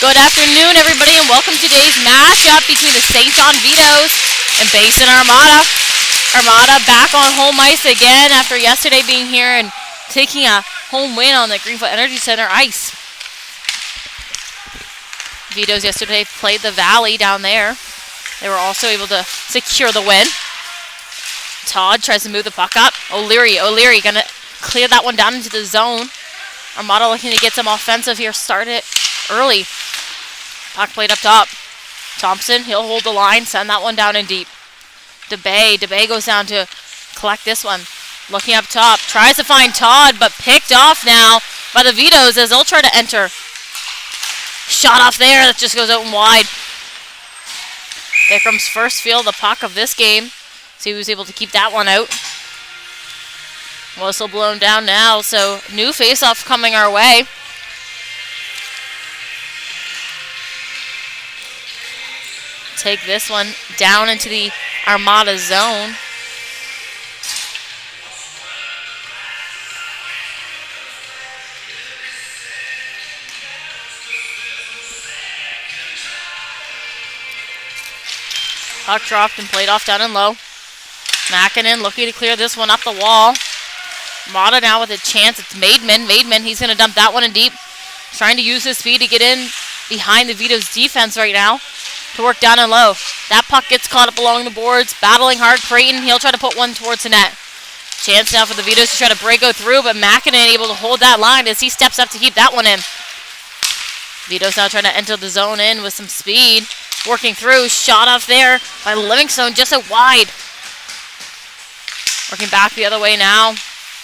Good afternoon, everybody, and welcome to today's matchup between the St. John Vitos and Basin Armada. Armada back on home ice again after yesterday being here and taking a home win on the Greenfoot Energy Center ice. Vitos yesterday played the Valley down there. They were also able to secure the win. Todd tries to move the puck up. O'Leary gonna clear that one down into the zone. Armada looking to get some offensive here. Start it early. Puck played up top. Thompson, he'll hold the line, send that one down in deep. DeBay goes down to collect this one. Looking up top, tries to find Todd, but picked off now by the Vitos as they'll try to enter. Shot off there, that just goes out and wide. Bikram's first field the puck of this game. So he was able to keep that one out. Whistle blown down now, so new face-off coming our way. Take this one down into the Armada zone. Puck dropped and played off down and low. Makinen looking to clear this one up the wall. Armada now with a chance. It's Maidman. He's going to dump that one in deep. Trying to use his speed to get in behind the Vito's defense right now. To work down and low. That puck gets caught up along the boards. Battling hard. Creighton, he'll try to put one towards the net. Chance now for the Vitos to try to break through, but Makinen able to hold that line as he steps up to keep that one in. Vitos now trying to enter the zone in with some speed. Working through. Shot off there by Livingstone just out wide. Working back the other way now.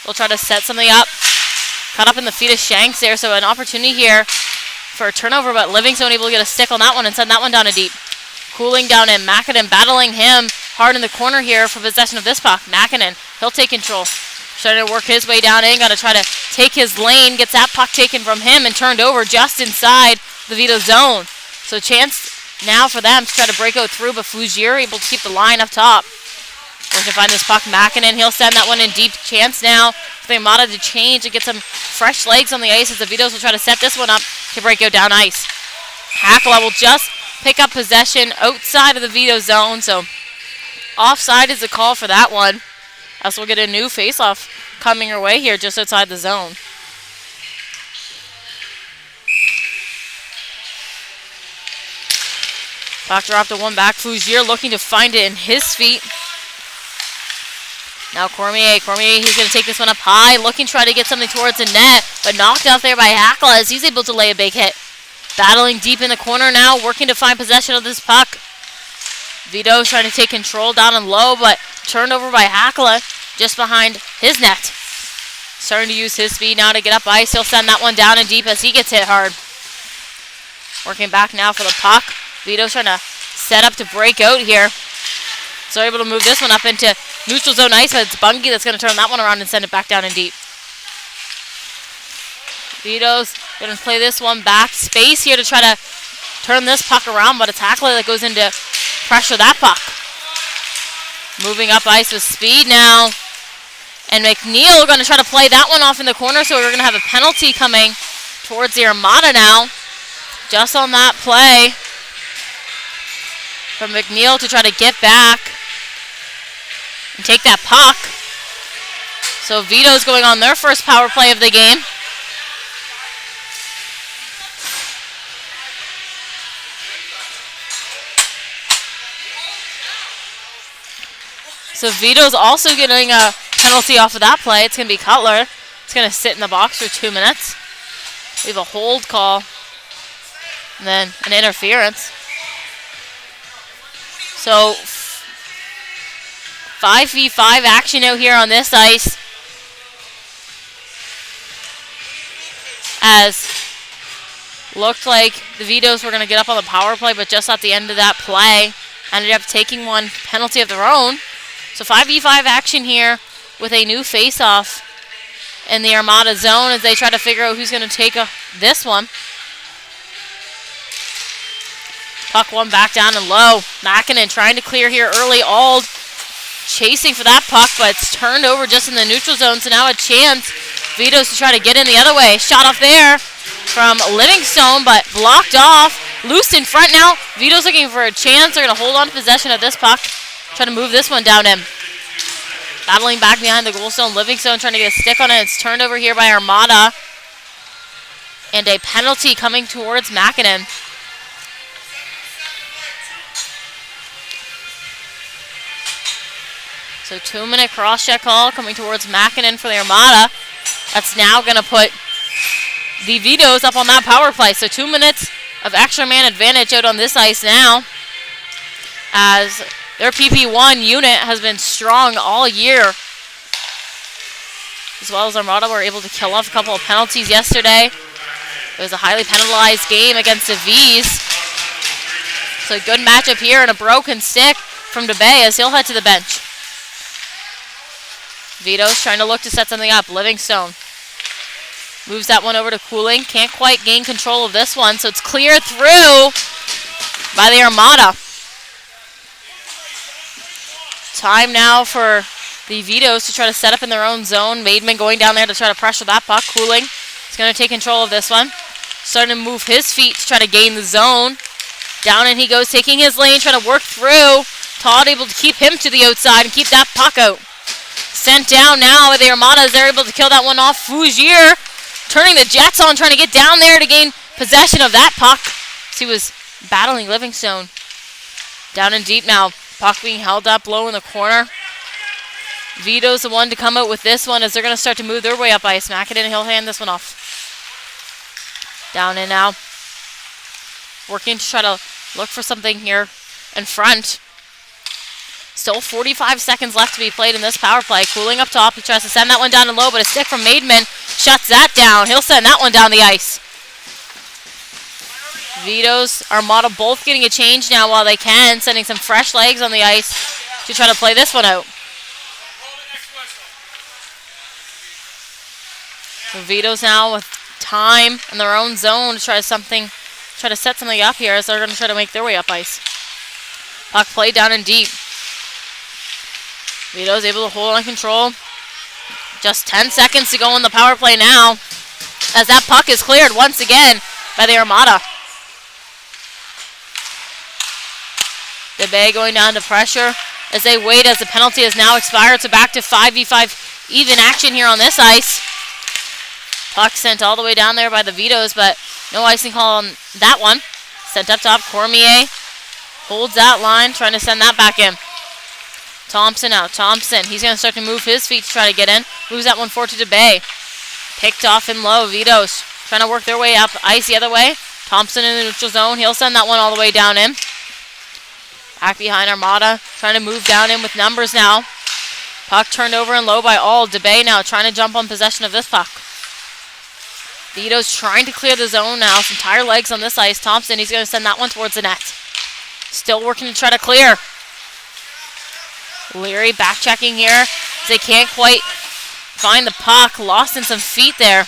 They'll try to set something up. Caught up in the feet of Shanks there, so an opportunity here for a turnover, but Livingstone able to get a stick on that one and send that one down to deep. Cooling down in Makinen, battling him hard in the corner here for possession of this puck. Makinen, he'll take control. Trying to work his way down in, gonna try to take his lane, gets that puck taken from him and turned over just inside the Vito zone. So chance now for them to try to break out through, but Fougier able to keep the line up top. We can find this puck. Makinen, he'll send that one in deep. Chance now for the Armada to change and get some fresh legs on the ice as the Vitos will try to set this one up to break out down ice. Hakala will just pick up possession outside of the Vito zone, so offside is the call for that one. As we'll get a new face-off coming our way here just outside the zone. Puck dropped to one back. Fougier looking to find it in his feet. Now Cormier, he's going to take this one up high, looking to try to get something towards the net, but knocked out there by Hakala as he's able to lay a big hit. Battling deep in the corner now, working to find possession of this puck. Vito trying to take control down and low, but turned over by Hakala just behind his net. Starting to use his speed now to get up ice. He'll send that one down and deep as he gets hit hard. Working back now for the puck. Vito's trying to set up to break out here. So able to move this one up into neutral zone ice, but it's Bungie that's going to turn that one around and send it back down in deep. Vito's going to play this one back. Space here to try to turn this puck around, but it's Hakala that goes in to pressure that puck. Moving up ice with speed now. And McNeil going to try to play that one off in the corner, so we're going to have a penalty coming towards the Armada now. Just on that play from McNeil to try to get back and take that puck. So Vito's going on their first power play of the game. So Vito's also getting a penalty off of that play. It's going to be Cutler. It's going to sit in the box for 2 minutes. We have a hold call and then an interference. So 5v5 action out here on this ice. As looked like the Vitos were going to get up on the power play, but just at the end of that play, ended up taking one penalty of their own. So 5v5 action here with a new face-off in the Armada zone as they try to figure out who's going to take this one. Puck one back down and low. Makinen trying to clear here early. Auld chasing for that puck, but it's turned over just in the neutral zone. So now a chance. Vito's to try to get in the other way. Shot off there from Livingstone, but blocked off. Loose in front now. Vito's looking for a chance. They're going to hold on to possession of this puck. Try to move this one down in. Battling back behind the goal zone. Livingstone trying to get a stick on it. It's turned over here by Armada. And a penalty coming towards Mackinnon. So 2-minute cross-check call coming towards Mackinnon for the Armada. That's now going to put the Vitos up on that power play. So 2 minutes of extra man advantage out on this ice now, as their PP1 unit has been strong all year. As well as Armada were able to kill off a couple of penalties yesterday. It was a highly penalized game against the V's. So a good matchup here, and a broken stick from DeBay as he'll head to the bench. Vito's trying to look to set something up. Livingstone moves that one over to Cooling. Can't quite gain control of this one, so it's cleared through by the Armada. Time now for the Vitos to try to set up in their own zone. Maidman going down there to try to pressure that puck. Cooling is going to take control of this one. Starting to move his feet to try to gain the zone. Down and he goes, taking his lane, trying to work through. Todd able to keep him to the outside and keep that puck out. Sent down now with the Armada as they're able to kill that one off. Fougier turning the Jets on, trying to get down there to gain possession of that puck. So he was battling Livingstone. Down in deep now. Puck being held up low in the corner. Vito's the one to come out with this one as they're going to start to move their way up ice. Mackinnon, he'll hand this one off. Down in now. Working to try to look for something here in front. Still 45 seconds left to be played in this power play. Cooling up top. He tries to send that one down and low, but a stick from Maidman shuts that down. He'll send that one down the ice. Vito's, Armada both getting a change now while they can, sending some fresh legs on the ice to try to play this one out. So Vito's now with time in their own zone to try to set something up here as they're going to try to make their way up ice. Puck played down and deep. Vito's able to hold on control. Just 10 seconds to go in the power play now, as that puck is cleared once again by the Armada. DeBay going down to pressure as they wait as the penalty has now expired. So back to 5v5 even action here on this ice. Puck sent all the way down there by the Vitos, but no icing call on that one. Sent up top. Cormier holds that line, trying to send that back in. Thompson out. Thompson, he's going to start to move his feet to try to get in. Moves that one forward to DeBay. Picked off in low. Vitos trying to work their way up ice the other way. Thompson in the neutral zone. He'll send that one all the way down in. Back behind Armada. Trying to move down in with numbers now. Puck turned over and low by all. DeBay now trying to jump on possession of this puck. Vito's trying to clear the zone now. Some tire legs on this ice. Thompson, he's going to send that one towards the net. Still working to try to clear. Leary back checking here. They can't quite find the puck. Lost in some feet there.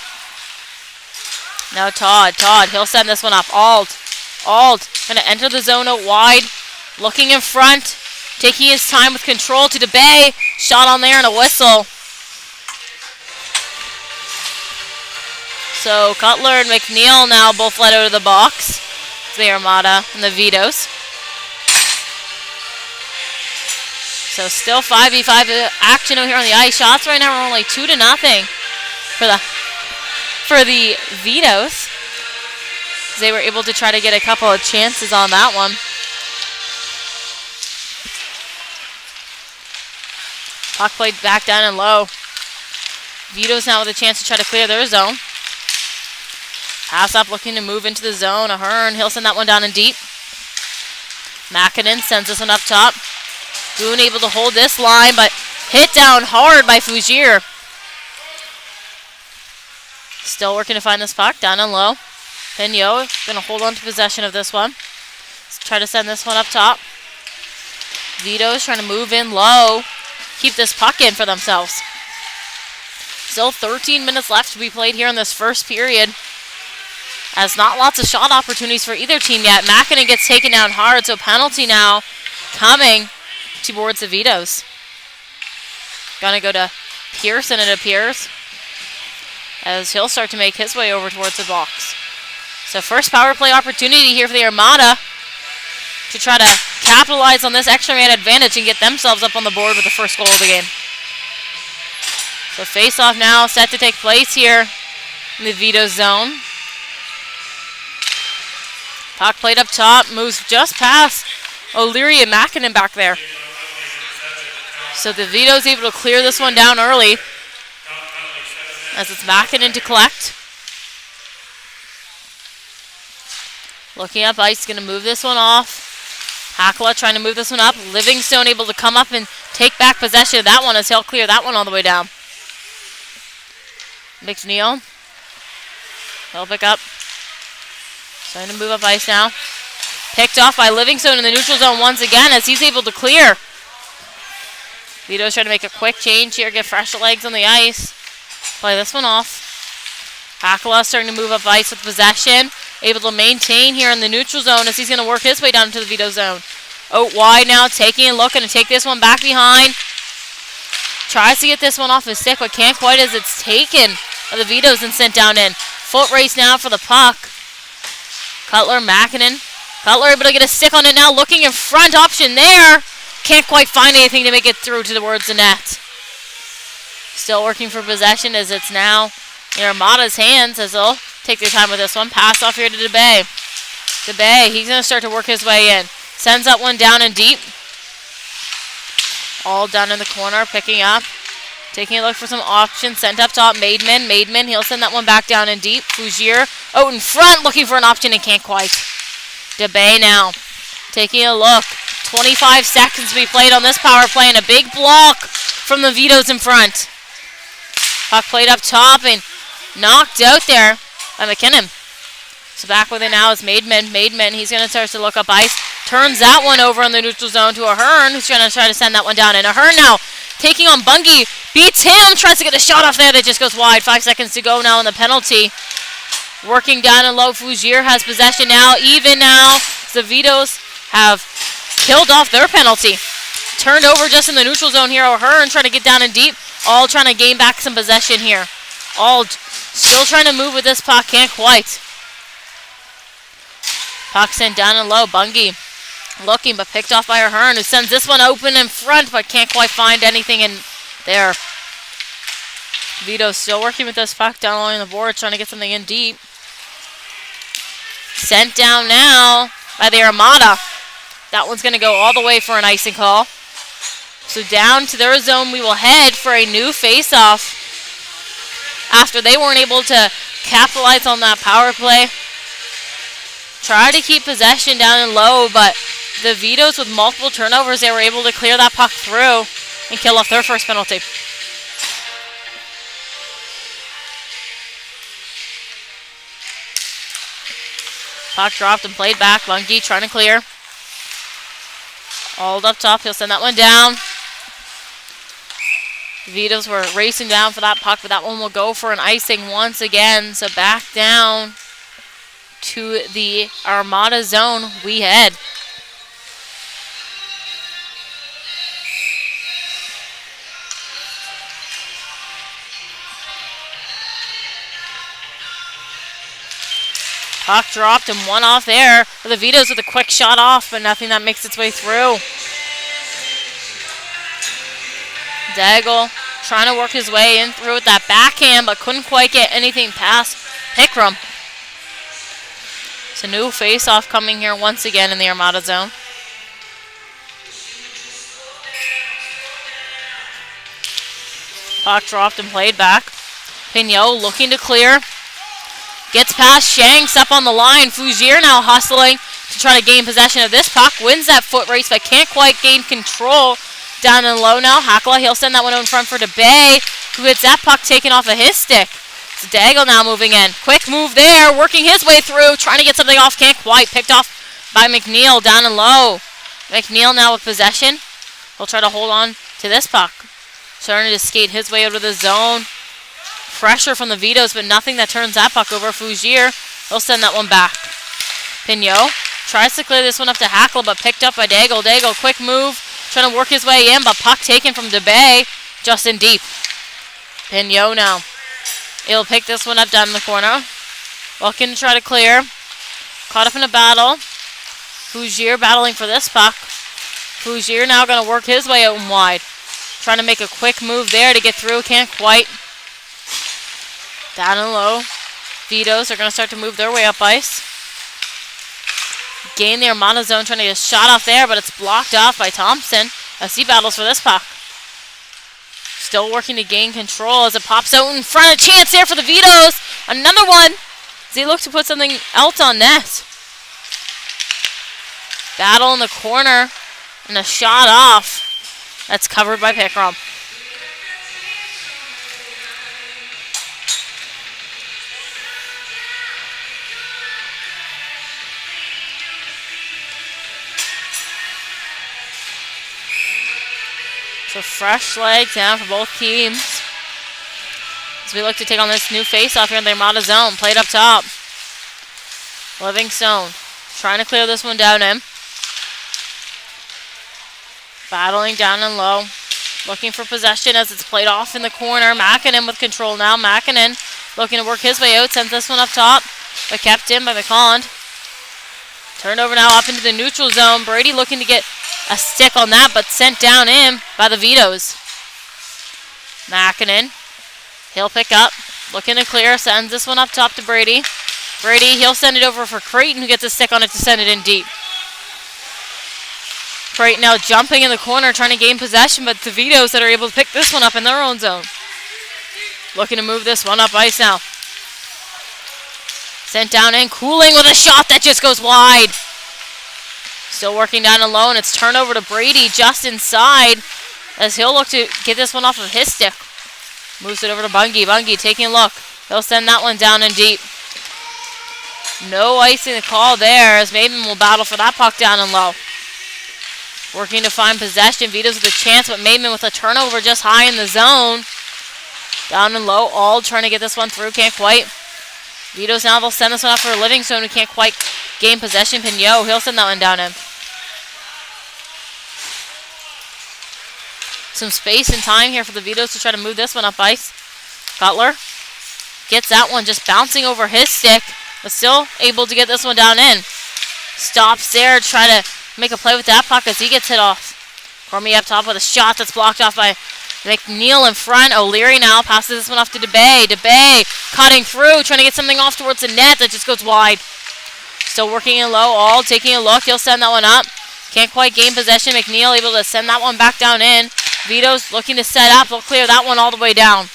Now Todd, he'll send this one up. Ald going to enter the zone out wide. Looking in front. Taking his time with control to DeBay. Shot on there and a whistle. So Cutler and McNeil now both let out of the box. It's the Armada and the Vitos. So still 5v5 action out here on the ice. Shots right now are only 2-0 for the Vitos. They were able to try to get a couple of chances on that one. Puck played back down and low. Vitos now with a chance to try to clear their zone. Pass up, looking to move into the zone. Ahern, he'll send that one down and deep. Mackinnon sends this one up top. Boone able to hold this line, but hit down hard by Fougier. Still working to find this puck, down and low. Pignot going to hold on to possession of this one. Let's try to send this one up top. Vito's trying to move in low, keep this puck in for themselves. Still 13 minutes left to be played here in this first period, as not lots of shot opportunities for either team yet. Mackinnon gets taken down hard, so penalty now coming towards the Vitos. Gonna go to Pearson, it appears, as he'll start to make his way over towards the box. So first power play opportunity here for the Armada to try to capitalize on this extra man advantage and get themselves up on the board with the first goal of the game. So face-off now set to take place here in the Vito zone. Puck played up top, moves just past O'Leary and Mackinnon back there. So the Vito's able to clear this one down early as it's Mackinnon to collect. Looking up ice, going to move this one off. Hakala trying to move this one up. Livingstone able to come up and take back possession of that one as he'll clear that one all the way down. McNeil. He'll pick up. Trying to move up ice now. Picked off by Livingstone in the neutral zone once again as he's able to clear. Vito's trying to make a quick change here, get fresh legs on the ice. Play this one off. Hakala starting to move up ice with possession. Able to maintain here in the neutral zone as he's going to work his way down into the Vito zone. Out wide now, taking a look, going to take this one back behind. Tries to get this one off his stick, but can't quite as it's taken by the Vitos and sent down in. Foot race now for the puck. Cutler, Mackinnon. Cutler able to get a stick on it now, looking in front, option there. Can't quite find anything to make it through towards the net. Still working for possession as it's now in Armada's hands as they'll take their time with this one. Pass off here to DeBay. DeBay, he's going to start to work his way in. Sends that one down and deep. All done in the corner, picking up. Taking a look for some options. Sent up top, Maidman, he'll send that one back down and deep. Fougier out in front, looking for an option and can't quite. DeBay now, taking a look. 25 seconds to be played on this power play and a big block from the Vitos in front. Puck played up top and knocked out there by McKinnon. So back with it now is Maidman. He's going to start to look up ice. Turns that one over in the neutral zone to Ahern, who's going to try to send that one down. And Ahern now taking on Bungie. Beats him. Tries to get a shot off there that just goes wide. 5 seconds to go now in the penalty. Working down and low. Fougier has possession now. Even now. The Vitos have killed off their penalty. Turned over just in the neutral zone here. Ahern trying to get down and deep. All trying to gain back some possession here. All still trying to move with this puck. Can't quite. Puck sent down and low. Bungie looking, but picked off by Ahern, who sends this one open in front, but can't quite find anything in there. Vito still working with this puck down along the board, trying to get something in deep. Sent down now by the Armada. That one's going to go all the way for an icing call. So down to their zone we will head for a new face-off after they weren't able to capitalize on that power play. Try to keep possession down and low, but the Vitos with multiple turnovers, they were able to clear that puck through and kill off their first penalty. Puck dropped and played back. Bungie trying to clear. All up top, he'll send that one down. Vitos were racing down for that puck, but that one will go for an icing once again. So back down to the Armada zone we head. Puck dropped and one off there. The Vitos with a quick shot off, but nothing that makes its way through. Daigle trying to work his way in through with that backhand, but couldn't quite get anything past Pickram. It's a new face-off coming here once again in the Armada zone. Puck dropped and played back. Pignot looking to clear. Gets past Shanks up on the line. Fougier now hustling to try to gain possession of this puck. Wins that foot race, but can't quite gain control. Down and low now. Hakala, he'll send that one in front for DeBay, who gets that puck taken off of his stick. It's Daigle now moving in. Quick move there, working his way through, trying to get something off, can't quite. Picked off by McNeil, down and low. McNeil now with possession. He'll try to hold on to this puck. Starting to skate his way out of the zone. Pressure from the Vitos, but nothing that turns that puck over. Fougier, he'll send that one back. Pignot tries to clear this one up to Hackle, but picked up by Daigle. Daigle, quick move, trying to work his way in, but puck taken from DeBay, just in deep. Pignot now. He'll pick this one up down in the corner. Looking to try to clear. Caught up in a battle. Fougier battling for this puck. Fougier now going to work his way out and wide. Trying to make a quick move there to get through. Can't quite. Down and low. Vitos are going to start to move their way up ice. Gain the Armada zone, trying to get a shot off there, but it's blocked off by Thompson as he battles for this puck. Still working to gain control as it pops out in front. A chance there for the Vitos. Another one as they look to put something else on net. Battle in the corner and a shot off. That's covered by Pickram. So fresh legs now for both teams as we look to take on this new face-off here in the Armada zone. Played up top. Livingstone trying to clear this one down in. Battling down and low. Looking for possession as it's played off in the corner. Makinen with control now. Makinen looking to work his way out. Sends this one up top, but kept in by McCond. Turned over now up into the neutral zone. Brady looking to get a stick on that, but sent down in by the Vitos. Makinen. He'll pick up. Looking to clear. Sends this one up top to Brady. Brady, he'll send it over for Creighton, who gets a stick on it to send it in deep. Creighton now jumping in the corner, trying to gain possession, but the Vitos that are able to pick this one up in their own zone. Looking to move this one up ice now. Sent down in. Cooling with a shot that just goes wide. Still working down and low, and it's turned over to Brady just inside as he'll look to get this one off of his stick. Moves it over to Bungie. Bungie taking a look. He'll send that one down and deep. No icing the call there as Maven will battle for that puck down and low. Working to find possession. Vito's with a chance, but Maven with a turnover just high in the zone. Down and low. All trying to get this one through. Can't quite. Vito's now, they'll send this one out for Livingstone, who can't quite gain possession. Pignot, he'll send that one down in. Some space and time here for the Vitos to try to move this one up ice. Cutler gets that one just bouncing over his stick, but still able to get this one down in. Stops there, try to make a play with that puck as he gets hit off. Cormier up top with a shot that's blocked off by McNeil in front. O'Leary now passes this one off to DeBay. DeBay cutting through, trying to get something off towards the net that just goes wide. Still working in low. All taking a look. He'll send that one up. Can't quite gain possession. McNeil able to send that one back down in. Vito's looking to set up. They'll clear that one all the way down.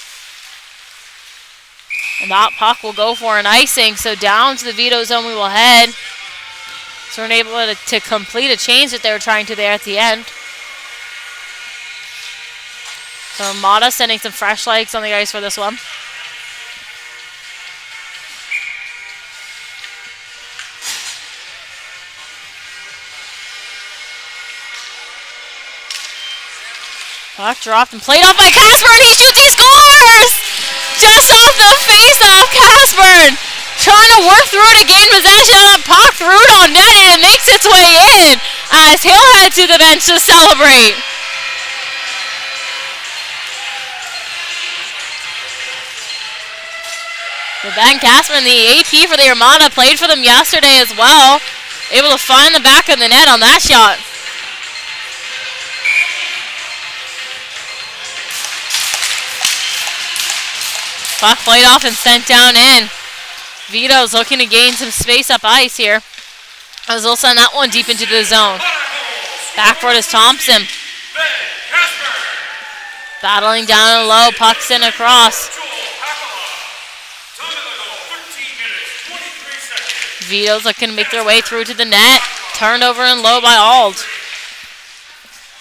And that puck will go for an icing. So down to the Vito zone we will head. So we're able to complete a change that they were trying to there at the end. So Armada sending some fresh legs on the ice for this one. Puck dropped and played off by Casper, and he shoots, he scores! Just off the face-off, Casper trying to work through to gain possession of the puck, threw it on net, and it makes its way in as he'll head to the bench to celebrate. Ben Casper, the AP for the Armada, played for them yesterday as well. Able to find the back of the net on that shot. Puck played off and sent down in. Vito's looking to gain some space up ice here, as they'll send that one deep into the zone. Back for it is Thompson. Battling down and low, puck sent across. Vito's looking to make their way through to the net. Turned over and low by Ald.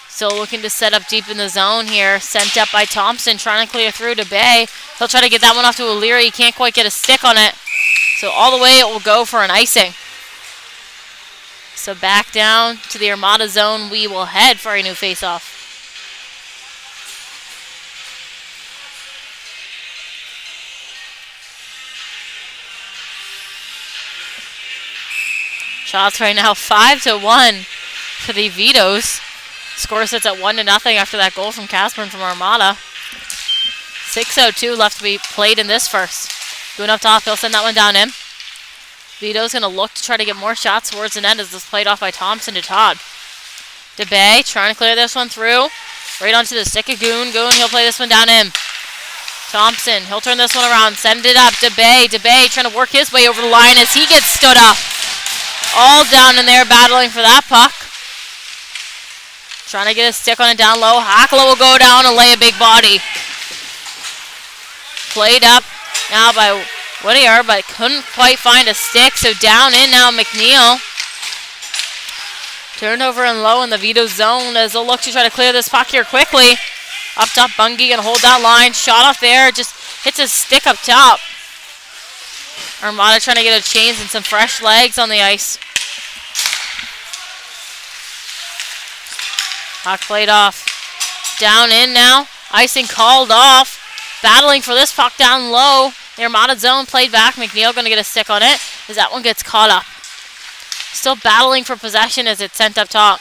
Still looking to set up deep in the zone here. Sent up by Thompson, trying to clear through to Bay. He'll try to get that one off to O'Leary. He can't quite get a stick on it. So all the way it will go for an icing. So back down to the Armada zone we will head for a new face-off. Shots right now 5-1 for the Vitos. Score sits at 1-0 after that goal from Casper from Armada. 6:02 left to be played in this first. Going up top, he'll send that one down in. Vito's going to look to try to get more shots towards the net as this played off by Thompson to Todd. DeBay trying to clear this one through. Right onto the stick of Goon. Goon, he'll play this one down in. Thompson, he'll turn this one around. Send it up. DeBay trying to work his way over the line as he gets stood up. All down in there battling for that puck. Trying to get a stick on it down low. Hakala will go down and lay a big body. Played up now by Whittier, but couldn't quite find a stick. So down in now McNeil. Turnover and low in the Vito zone as they'll look to try to clear this puck here quickly. Up top, Bungie gonna hold that line. Shot off there, just hits a stick up top. Armada trying to get a change and some fresh legs on the ice. Puck played off. Down in now. Icing called off. Battling for this puck down low. The Armada zone played back. McNeil going to get a stick on it as that one gets caught up. Still battling for possession as it's sent up top.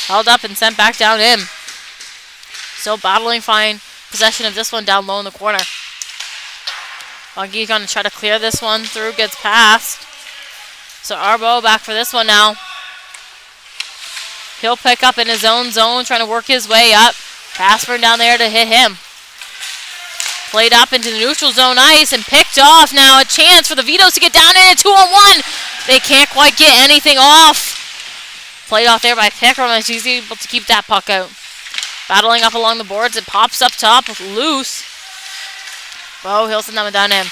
Held up and sent back down in. Still battling fine possession of this one down low in the corner. Bungie going to try to clear this one through. Gets past. So Arbo back for this one now. He'll pick up in his own zone, trying to work his way up. Casper down there to hit him. Played up into the neutral zone ice and picked off now. A chance for the Vitos to get down in a 2-on-1. They can't quite get anything off. Played off there by Pickram as he's able to keep that puck out. Battling up along the boards. It pops up top with loose. Bo, he'll send that one down in.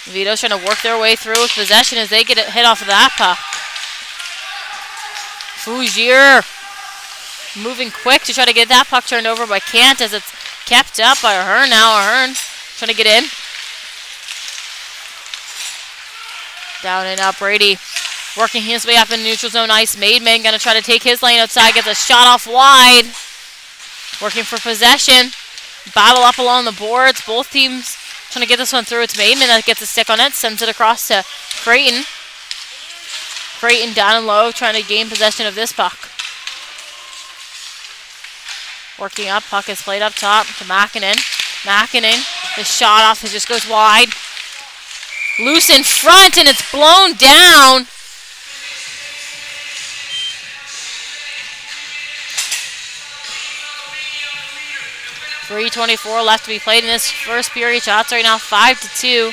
Vito's trying to work their way through with possession as they get it hit off of that puck. Fougier moving quick to try to get that puck turned over by Kant as it's kept up by Ahern now. Ahern trying to get in. Down and up. Brady working his way up in neutral zone ice. Maidman going to try to take his lane outside. Gets a shot off wide. Working for possession. Battle up along the boards. Both teams trying to get this one through. It's Maidman that gets a stick on it. Sends it across to Creighton. Creighton down and low, trying to gain possession of this puck. Working up, puck is played up top to Makinen. Makinen, the shot off, it just goes wide. Loose in front, and it's blown down. .324 left to be played in this first period. Shots right now 5-2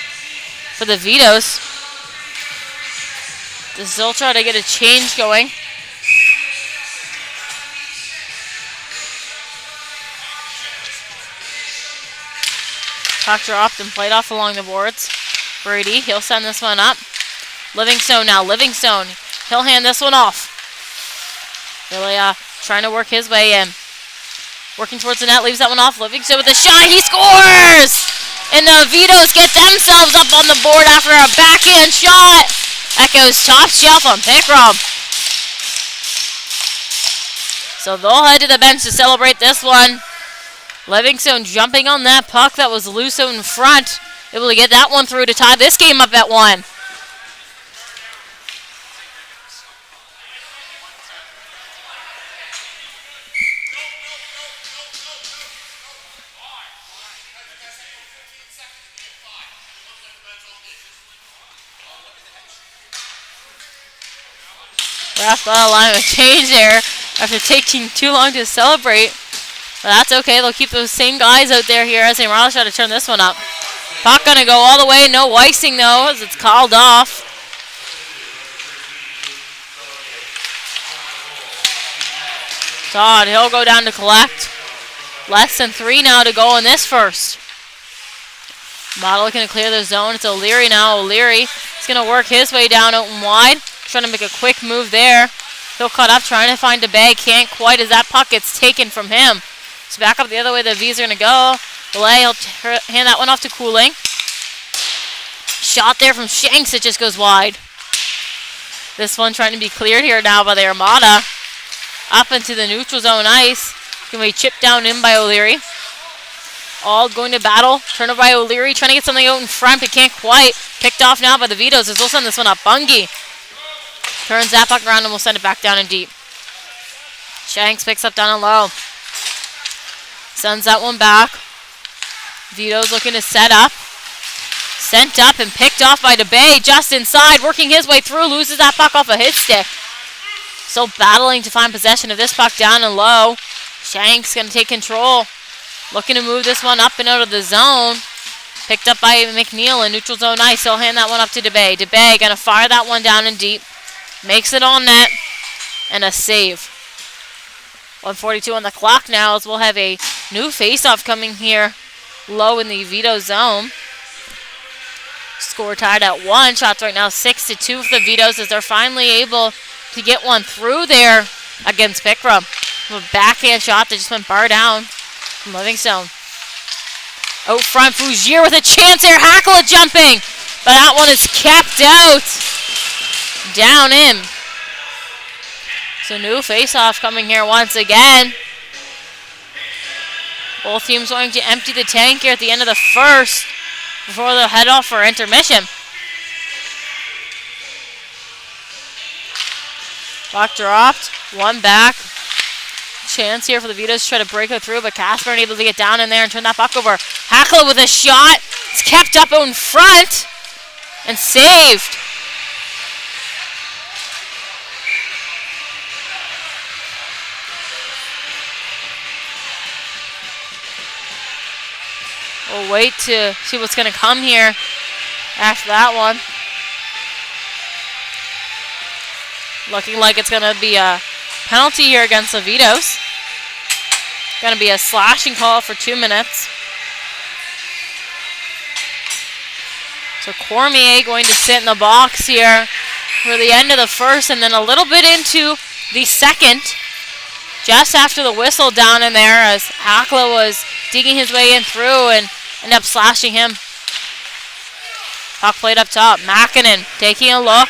for the Vitos. They'll try to get a change going. Puck dropped and played off along the boards. Brady, he'll send this one up. Livingstone now. Livingstone, he'll hand this one off. Really trying to work his way in. Working towards the net, leaves that one off. Livingstone with a shot, he scores! And the Vitos get themselves up on the board after a backhand shot. That goes top shelf on Pickram. So they'll head to the bench to celebrate this one. Livingstone jumping on that puck that was loose out in front. Able to get that one through to tie this game up at 1. Ref got a line of change there after taking too long to celebrate. But that's okay. They'll keep those same guys out there here as St. Morales try to turn this one up. Puck gonna go all the way. No icing though as it's called off. Todd, he'll go down to collect. Less than 3 now to go in this first. Model looking to clear the zone. It's O'Leary now. O'Leary is going to work his way down out and wide. Trying to make a quick move there. He'll cut up, trying to find DeBay. Can't quite as that puck gets taken from him. So back up the other way the V's are going to go. Belay, he'll hand that one off to Cooling. Shot there from Shanks. It just goes wide. This one trying to be cleared here now by the Armada. Up into the neutral zone ice. Going to be chipped down in by O'Leary. All going to battle. Turnover by O'Leary. Trying to get something out in front, but can't quite. Picked off now by the Vitos as they'll send this one up. Bungie turns that puck around and will send it back down in deep. Shanks picks up down and low. Sends that one back. Vito's looking to set up. Sent up and picked off by DeBay just inside, working his way through, loses that puck off of his stick. Still battling to find possession of this puck down and low. Shanks going to take control. Looking to move this one up and out of the zone. Picked up by McNeil in neutral zone ice. He'll hand that one up to DeBay. DeBay going to fire that one down and deep. Makes it on net. And a save. 1:42 on the clock now as we'll have a new faceoff coming here low in the Vito zone. Score tied at 1. Shots right now 6-2 for the Vitos as they're finally able to get one through there against Pickram. A backhand shot that just went bar down from Livingstone. Out front, Fougier with a chance there. Hackla jumping, but that one is kept out. Down in. So new face-off coming here once again. Both teams going to empty the tank here at the end of the first before they'll head off for intermission. Puck dropped, one back. Chance here for the Vitos to try to break it through, but Casper unable to get down in there and turn that puck over. Hackla with a shot. It's kept up out in front and saved. We'll wait to see what's going to come here after that one. Looking like it's going to be a penalty here against the Vitos. Going to be a slashing call for 2 minutes. So Cormier going to sit in the box here for the end of the first and then a little bit into the second. Just after the whistle down in there as Hackla was digging his way in through and ended up slashing him. Puck played up top. Makinen taking a look.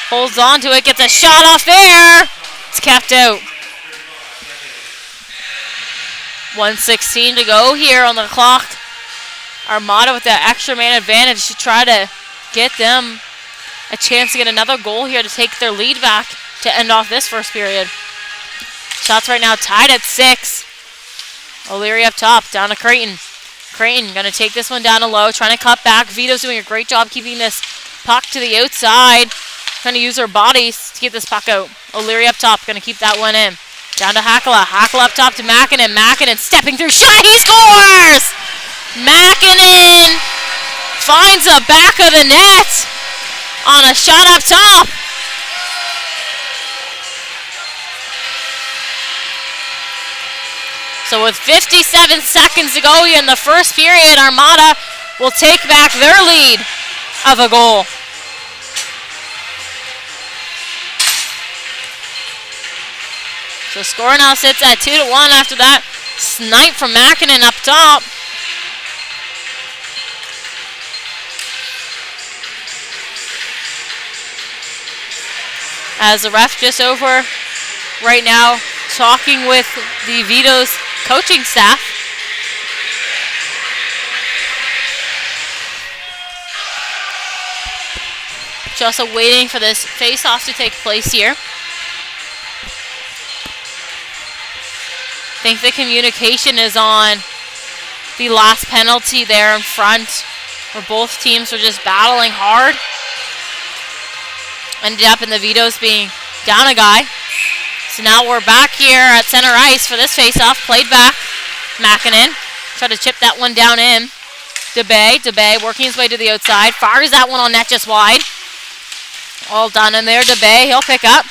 Holds on to it, gets a shot off there. It's kept out. 1:16 to go here on the clock. Armada with that extra man advantage to try to get them a chance to get another goal here to take their lead back to end off this first period. Shots right now tied at 6. O'Leary up top, down to Creighton. Creighton going to take this one down to low, trying to cut back. Vito's doing a great job keeping this puck to the outside. Trying to use her bodies to get this puck out. O'Leary up top, going to keep that one in. Down to Hackla. Hackla up top to Makinen. Makinen stepping through. Shot, he scores! Makinen finds the back of the net on a shot up top. So with 57 seconds to go here in the first period, Armada will take back their lead of a goal. So score now sits at 2-1 after that snipe from Makinen up top. As the ref just over right now talking with the Vito's coaching staff. Just waiting for this face-off to take place here. I think the communication is on the last penalty there in front, where both teams are just battling hard. Ended up in the Vitos being down a guy. So now we're back here at center ice for this face-off. Played back. Makinen tried to chip that one down in. DeBay working his way to the outside. Fires that one on net just wide. All done in there. DeBay, he'll pick up.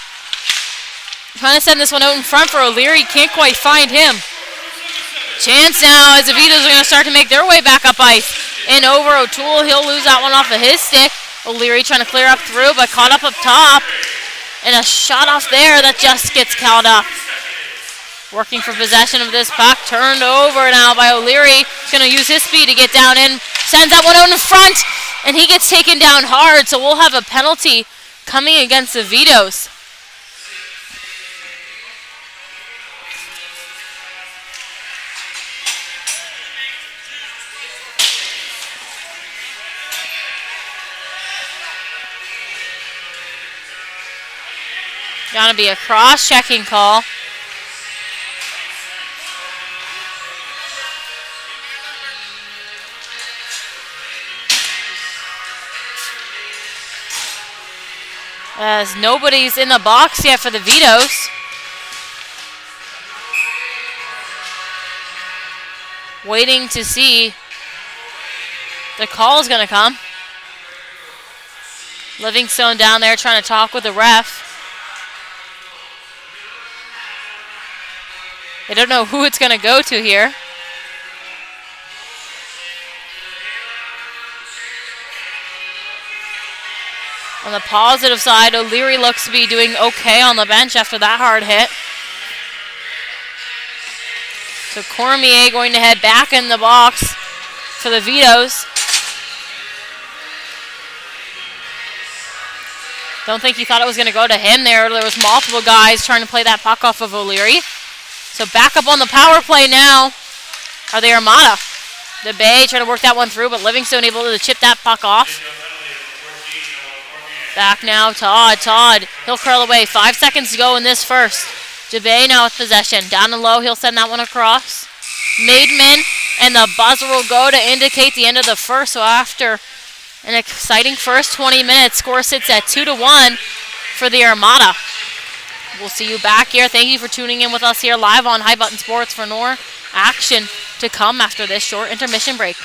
Trying to send this one out in front for O'Leary. Can't quite find him. Chance now as the Vitos are going to start to make their way back up ice. In over O'Toole. He'll lose that one off of his stick. O'Leary trying to clear up through, but caught up top. And a shot off there that just gets caught up. Working for possession of this puck. Turned over now by O'Leary. He's going to use his speed to get down in. Sends that one out in front. And he gets taken down hard. So we'll have a penalty coming against the Vitos. Gonna be a cross-checking call. as nobody's in the box yet for the Vitos. Waiting to see the call is going to come. Livingstone down there trying to talk with the ref. They don't know who it's going to go to here. On the positive side, O'Leary looks to be doing okay on the bench after that hard hit. So Cormier going to head back in the box for the Vitos. Don't think he thought it was going to go to him there. There was multiple guys trying to play that puck off of O'Leary. So back up on the power play now are the Armada. The Bay trying to work that one through, but Livingstone able to chip that puck off. Back now, Todd. Todd, he'll curl away. 5 seconds to go in this first. DeBay now with possession. Down and low, he'll send that one across. Maidman, and the buzzer will go to indicate the end of the first. So after an exciting first 20 minutes, score sits at 2-1 for the Armada. We'll see you back here. Thank you for tuning in with us here live on High Button Sports for more action to come after this short intermission break.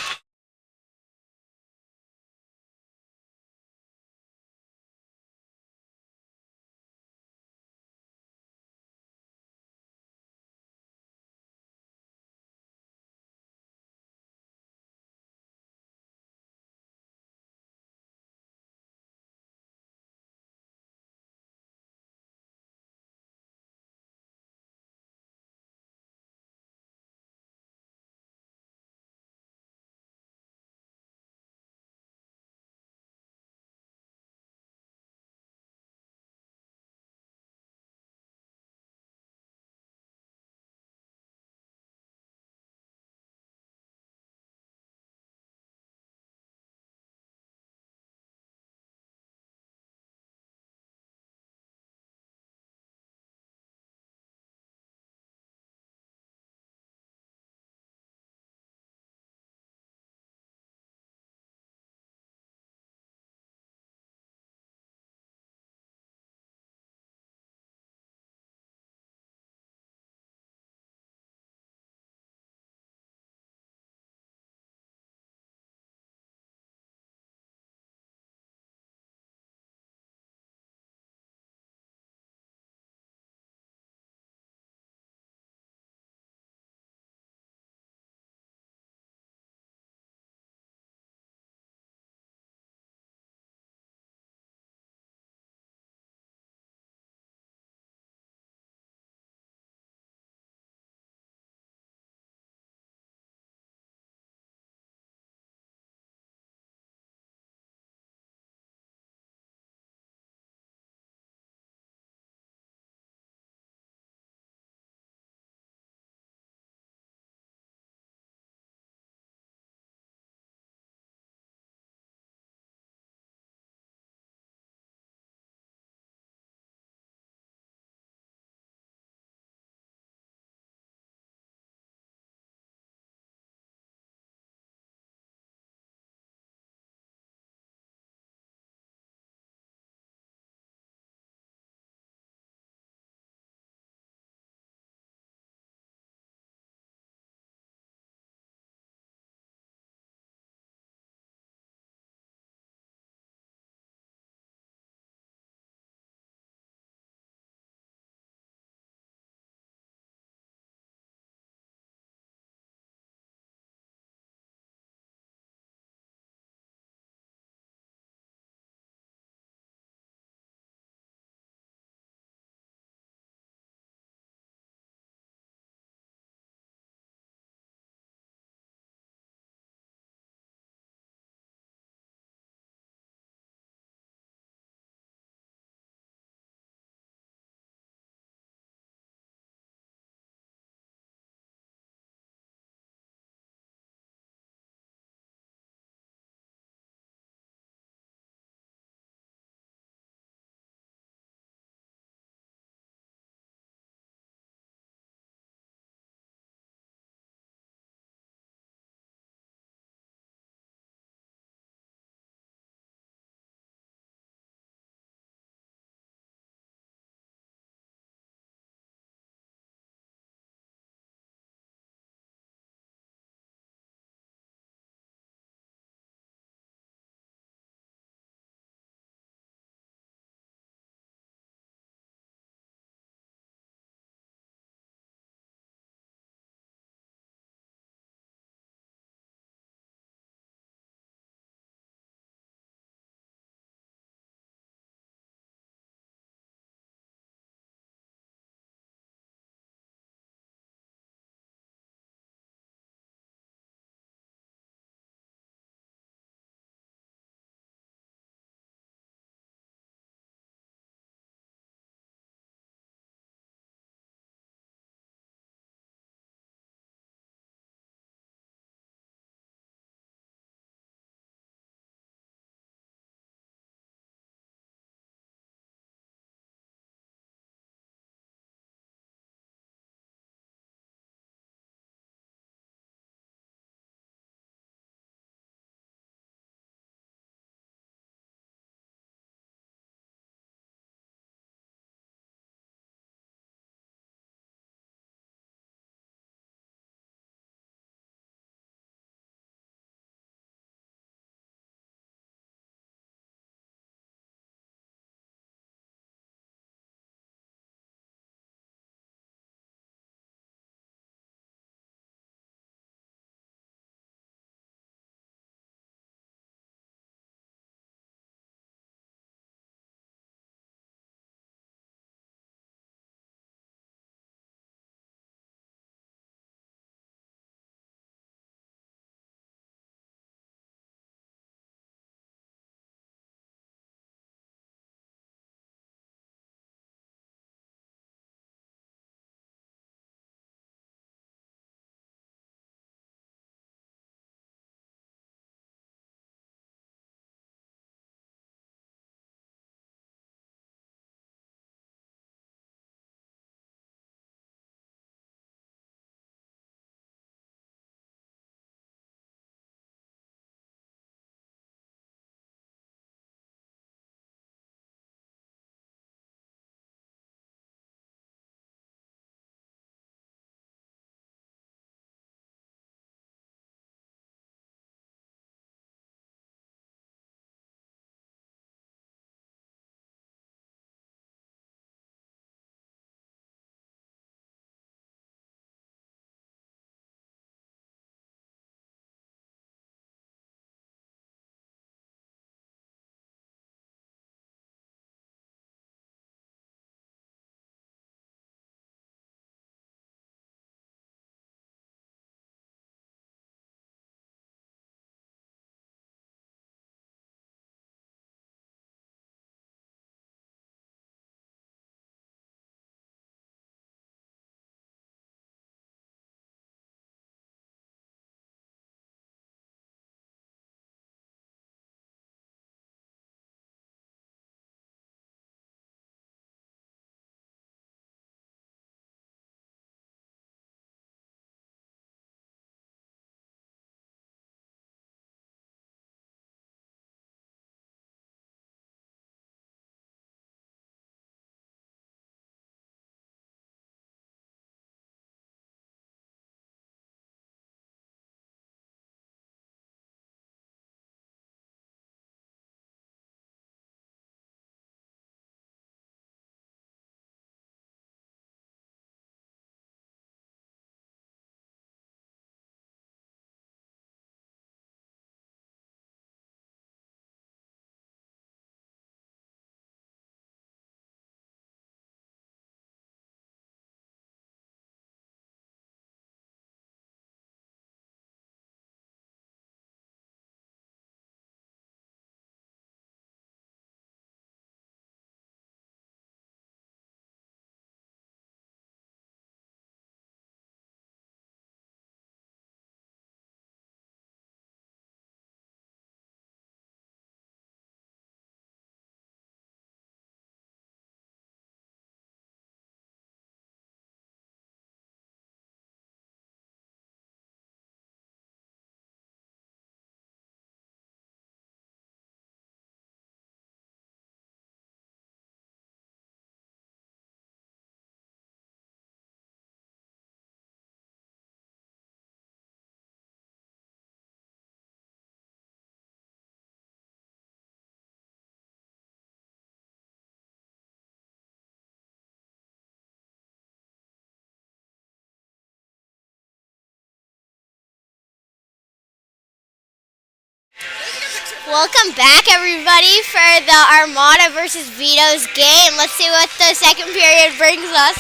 Welcome back, everybody, for the Armada versus Vito's game. Let's see what the second period brings us.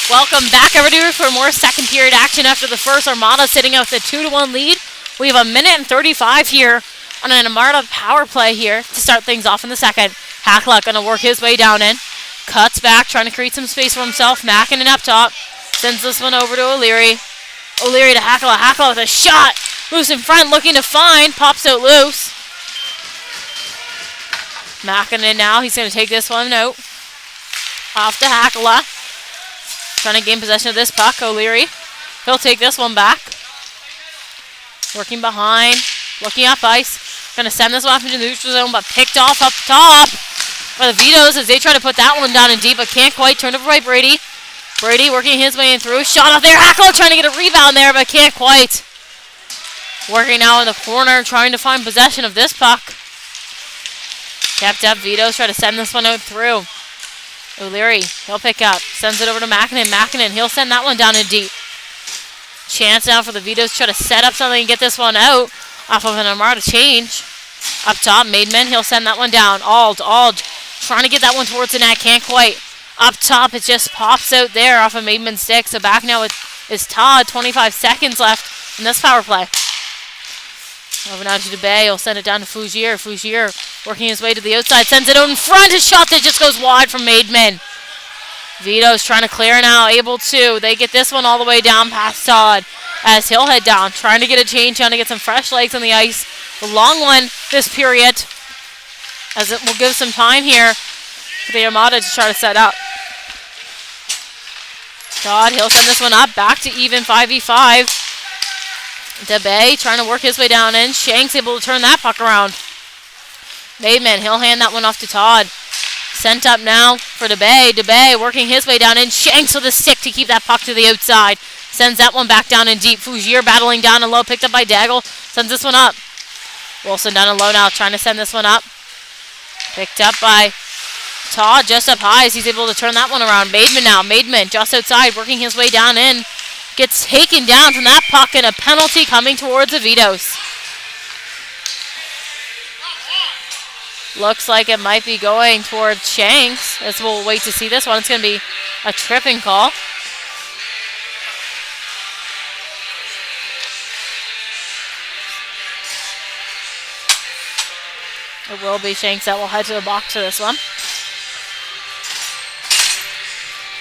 Welcome back, everybody, for more second period action after the first. Armada sitting out with a 2-1 lead. We have 1:35 here on an Armada power play here to start things off in the second. Hackluck gonna work his way down in. Cuts back, trying to create some space for himself. Mackinnon up top. Sends this one over to O'Leary. O'Leary to Hackluck. Hackluck with a shot. Loose in front, looking to find. Pops out loose. Mackinnon now. He's gonna take this one out. Off to Hackluck. Trying to gain possession of this puck. O'Leary. He'll take this one back. Working behind. Looking up ice. Going to send this one up into the neutral zone, but picked off up top by the Vitos as they try to put that one down in deep, but can't quite. Turned over by Brady. Brady working his way in through. Shot off there. Hacklow trying to get a rebound there, but can't quite. Working now in the corner, trying to find possession of this puck. Kept up. Vitos try to send this one out through. O'Leary, he'll pick up. Sends it over to Mackinnon. Mackinnon, he'll send that one down in deep. Chance now for the Vitos to try to set up something and get this one out off of an Armada change. Up top, Maidman, he'll send that one down. Ald, trying to get that one towards the net, can't quite. Up top, it just pops out there off of Maidman's stick. So back now is Todd, 25 seconds left in this power play. Over now to DeBay, he'll send it down to Fougier. Fougier working his way to the outside, sends it out in front. A shot that just goes wide from Maidman. Vito's trying to clear now, able to. They get this one all the way down past Todd as he'll head down, trying to get a change, trying to get some fresh legs on the ice. The long one this period, as it will give some time here for the Armada to try to set up. Todd, he'll send this one up, back to even 5v5. DeBay trying to work his way down in. Shanks able to turn that puck around. Maidman, he'll hand that one off to Todd. Sent up now for DeBay. DeBay working his way down in. Shanks with a stick to keep that puck to the outside. Sends that one back down in deep. Fougier battling down and low. Picked up by Daggle. Sends this one up. Wilson down and low now. Trying to send this one up. Picked up by Todd just up high as he's able to turn that one around. Maidman now. Maidman just outside working his way down in. Gets taken down from that puck and a penalty coming towards the Vitos. Looks like it might be going towards Shanks as we'll wait to see this one. It's going to be a tripping call. It will be Shanks that will head to the box for this one.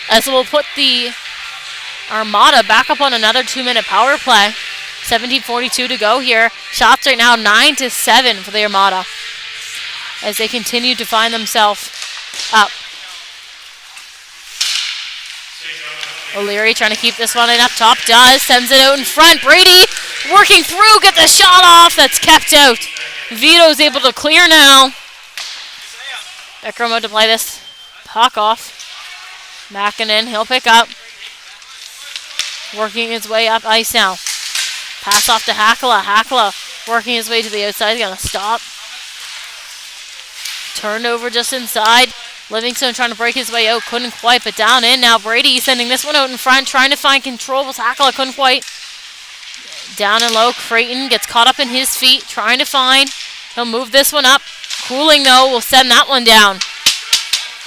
As we'll put the Armada back up on another 2-minute power play. 17:42 to go here. Shots right now 9-7 for the Armada as they continue to find themselves up. O'Leary trying to keep this one in up top. Does. Sends it out in front. Brady working through. Get the shot off. That's kept out. Vito's able to clear now. Becker mode to play this puck off. Mackinnon, he'll pick up. Working his way up ice now. Pass off to Hackala. Hackala working his way to the outside. He's going to stop. Turned over just inside. Livingston trying to break his way out. Couldn't quite, but down in now. Brady sending this one out in front. Trying to find control with Hackala. Couldn't quite Down and low, Creighton gets caught up in his feet, trying to find. He'll move this one up. Cooling, though, will send that one down.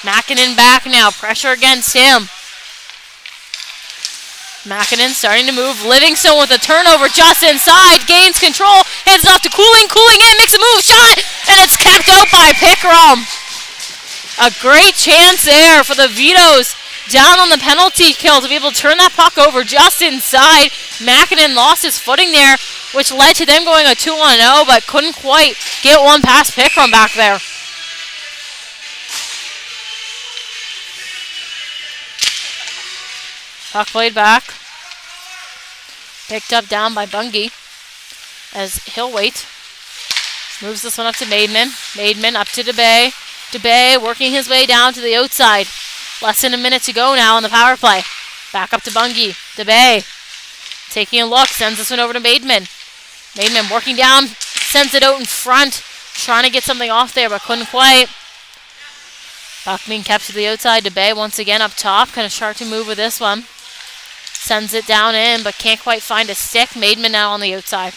Mackinnon back now. Pressure against him. Mackinnon starting to move. Livingstone with a turnover just inside. Gains control. Hands it off to Cooling. Cooling in. Makes a move. Shot. And it's kept out by Pickram. A great chance there for the Vitos. Down on the penalty kill to be able to turn that puck over just inside. Mackinnon lost his footing there, which led to them going a 2-on-0, but couldn't quite get one past Pickram back there. Puck played back. Picked up down by Bungie as he'll wait. Moves this one up to Maidman. Maidman up to DeBay. DeBay working his way down to the outside. Less than a minute to go now on the power play. Back up to Bungie. DeBay taking a look. Sends this one over to Maidman. Maidman working down. Sends it out in front. Trying to get something off there, but couldn't quite. Puck being kept to the outside. DeBay once again up top. Kind of sharp to move with this one. Sends it down in, but can't quite find a stick. Maidman now on the outside.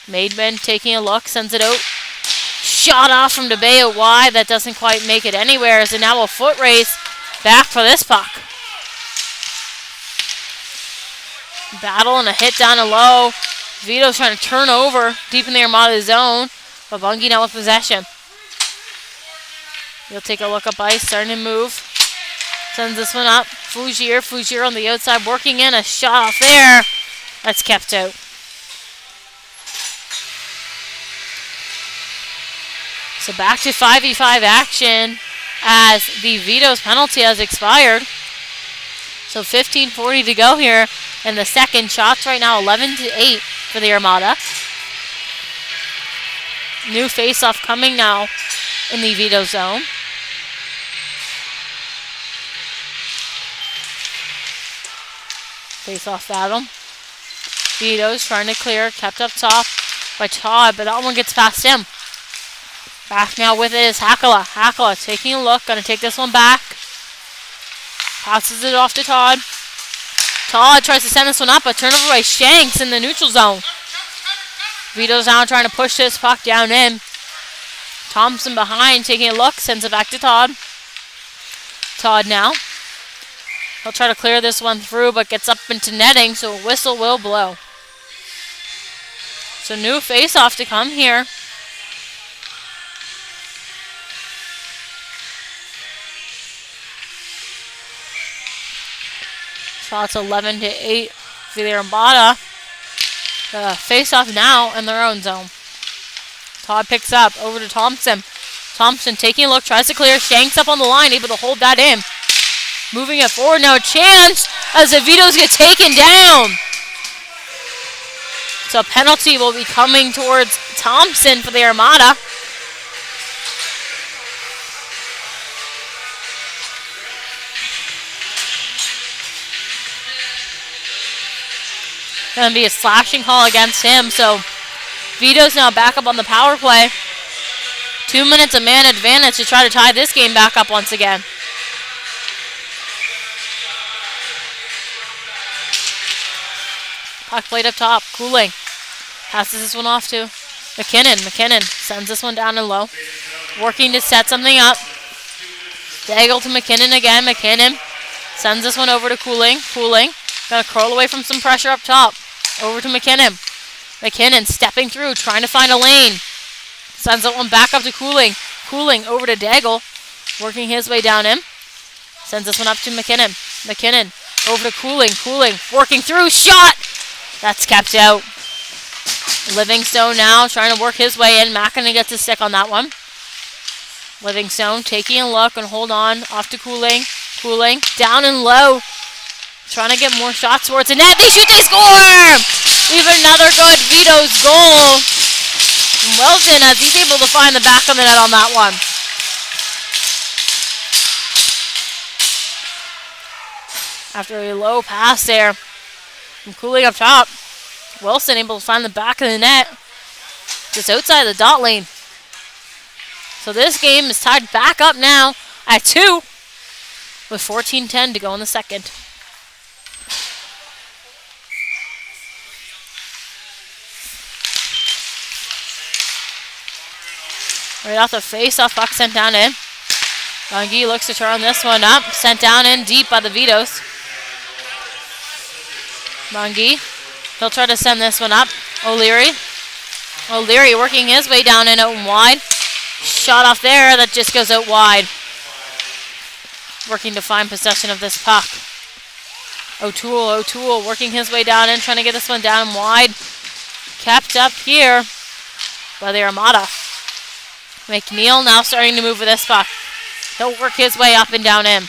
Maidman taking a look. Sends it out. Shot off from DeBay out wide. That doesn't quite make it anywhere. So now a foot race back for this puck. Battle and a hit down and low. Vito's trying to turn over deep in the Armada zone. But Bungie now with possession. He'll take a look up ice. Starting to move. Sends this one up. Fougier on the outside. Working in. A shot off there. That's kept out. So back to 5v5 action as the Vito's penalty has expired. So 15:40 to go here in the second. Shots right now 11-8 for the Armada. New face-off coming now in the Vito zone. Face-off battle. Vito's trying to clear, kept up top by Todd, but that one gets past him. Back now with it is Hakala. Hakala taking a look, gonna take this one back. Passes it off to Todd. Todd tries to send this one up, but turnover by Shanks in the neutral zone. Vito's now trying to push this puck down in. Thompson behind, taking a look, sends it back to Todd. Todd now. He'll try to clear this one through, but gets up into netting, so a whistle will blow. So new face-off to come here. Shots 11-8 for the Armada. Face-off now in their own zone. Todd picks up over to Thompson. Thompson taking a look, tries to clear. Shanks up on the line, able to hold that in. Moving it forward now, a chance as the Vitos get taken down. So a penalty will be coming towards Thompson for the Armada. Going to be a slashing call against him. So Vito's now back up on the power play. 2 minutes of man advantage to try to tie this game back up once again. Puck played up top. Cooling. Passes this one off to McKinnon. McKinnon sends this one down and low. Working to set something up. Daigle to McKinnon again. McKinnon sends this one over to Cooling. Cooling. Gonna curl away from some pressure up top. Over to McKinnon. McKinnon stepping through, trying to find a lane. Sends that one back up to Cooling. Cooling over to Daigle. Working his way down him. Sends this one up to McKinnon. McKinnon over to Cooling. Cooling working through. Shot! That's kept out. Livingstone now trying to work his way in. Mackinnon gets a stick on that one. Livingstone taking a look and hold on. Off to Cooling. Cooling down and low. Trying to get more shots towards the net. They shoot, they score! Even another good Vito's goal. And Wilson as he's able to find the back of the net on that one. After a low pass there from Cooling up top. Wilson able to find the back of the net. Just outside the dot lane. So this game is tied back up now at 2 with 14:10 to go in the second. Right off the face-off, puck sent down in. Bungie looks to turn this one up. Sent down in deep by the Vitos. Bungie. He'll try to send this one up. O'Leary working his way down and out and wide. Shot off there. That just goes out wide. Working to find possession of this puck. O'Toole working his way down in, trying to get this one down and wide. Kept up here by the Armada. McNeil now starting to move with this puck. He'll work his way up and down in.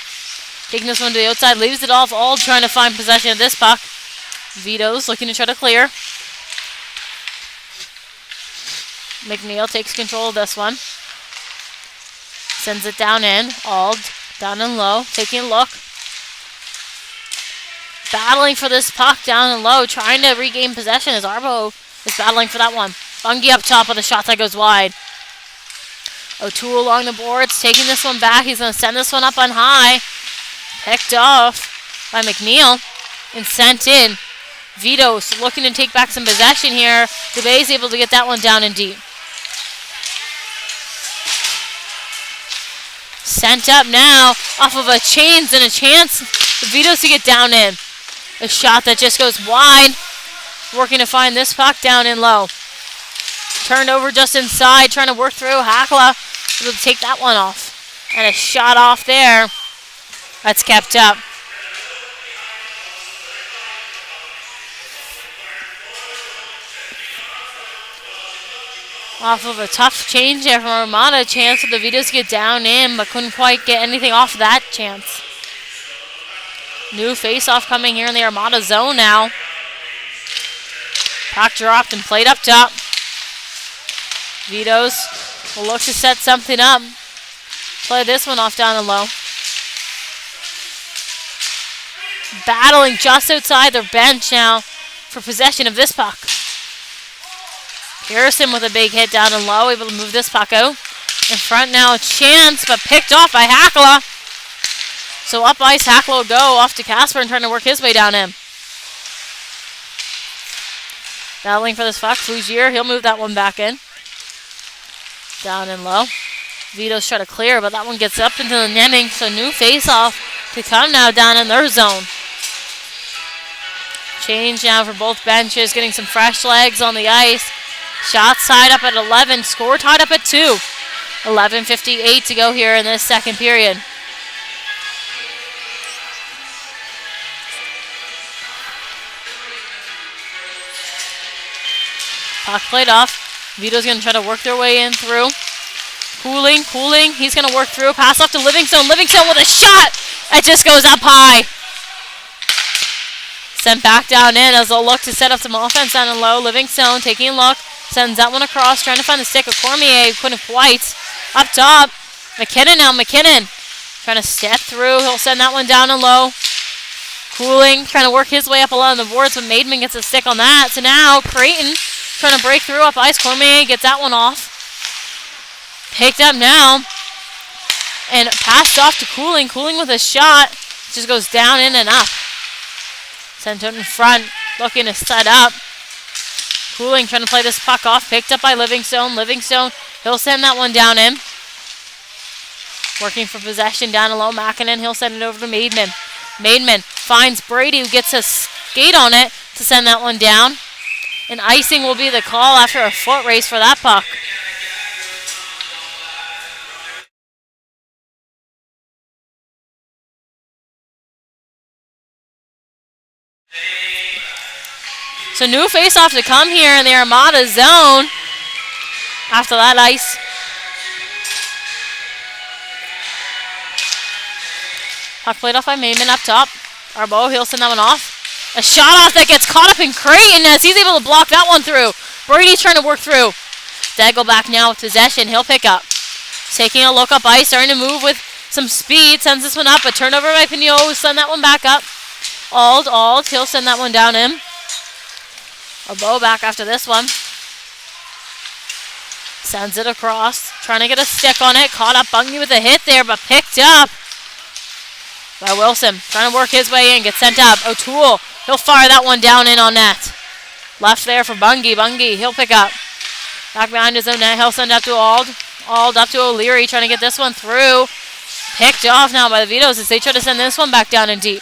Taking this one to the outside, leaves it off. All trying to find possession of this puck. Vito's looking to try to clear. McNeil takes control of this one. Sends it down in. Ald down and low, taking a look. Battling for this puck down and low, trying to regain possession as Arbo is battling for that one. Bungie up top with a shot that goes wide. O'Toole along the boards, taking this one back. He's going to send this one up on high. Picked off by McNeil and sent in. Vito's looking to take back some possession here. DeBay's able to get that one down and deep. Sent up now off of a chains and a chance for Vito's to get down in. A shot that just goes wide. Working to find this puck down in low. Turned over just inside, trying to work through. Hakala able to take that one off. And a shot off there. That's kept up. Off of a tough change there from Armada. Chance for the Vitos to get down in, but couldn't quite get anything off of that chance. New face-off coming here in the Armada zone now. Puck dropped and played up top. Vitos will look to set something up. Play this one off down and low. Battling just outside their bench now for possession of this puck. Pearson with a big hit down and low, able to move this puck out. In front now, a chance, but picked off by Hakala. So up ice, Hakala will go off to Casper and trying to work his way down in. Battling for this puck, Fougier, he'll move that one back in. Down and low. Vito's trying to clear, but that one gets up into the netting, so new face-off to come now down in their zone. Change now for both benches, getting some fresh legs on the ice. Shots tied up at 11, score tied up at 2. 11:58 to go here in this second period. Puck played off. Vito's going to try to work their way in through. Cooling. He's going to work through. Pass off to Livingstone. Livingstone with a shot. It just goes up high. Sent back down in as they'll look to set up some offense down and low. Livingstone taking a look. Sends that one across. Trying to find the stick of Cormier. Couldn't quite. Up top. McKinnon now. McKinnon trying to step through. He'll send that one down and low. Cooling. Trying to work his way up along the boards, but Maidman gets a stick on that. So now Creighton trying to break through up ice. Cormier gets that one off. Picked up now. And passed off to Cooling. Cooling with a shot. Just goes down, in, and up. Sent out in front. Looking to set up. Cooling trying to play this puck off. Picked up by Livingstone. Livingstone, he'll send that one down in. Working for possession down low. Makinen, he'll send it over to Maidman. Maidman finds Brady, who gets a skate on it to send that one down. And icing will be the call after a foot race for that puck. So new face-off to come here in the Armada zone. After that ice. Puck played off by Maidman up top. Arbo, he'll send that one off. A shot off that gets caught up in Creighton as he's able to block that one through. Brady's trying to work through. Daigle back now with possession. He'll pick up. Taking a look up ice, starting to move with some speed. Sends this one up. A turnover by Pignot. Send that one back up. Ald, he'll send that one down in. Arbo back after this one. Sends it across. Trying to get a stick on it. Caught up Bungie with a hit there, but picked up by Wilson. Trying to work his way in. Gets sent up. O'Toole, he'll fire that one down in on net. Left there for Bungie. Bungie, he'll pick up. Back behind his own net. He'll send up to Ald. All up to O'Leary, trying to get this one through. Picked off now by the Vitos as they try to send this one back down in deep.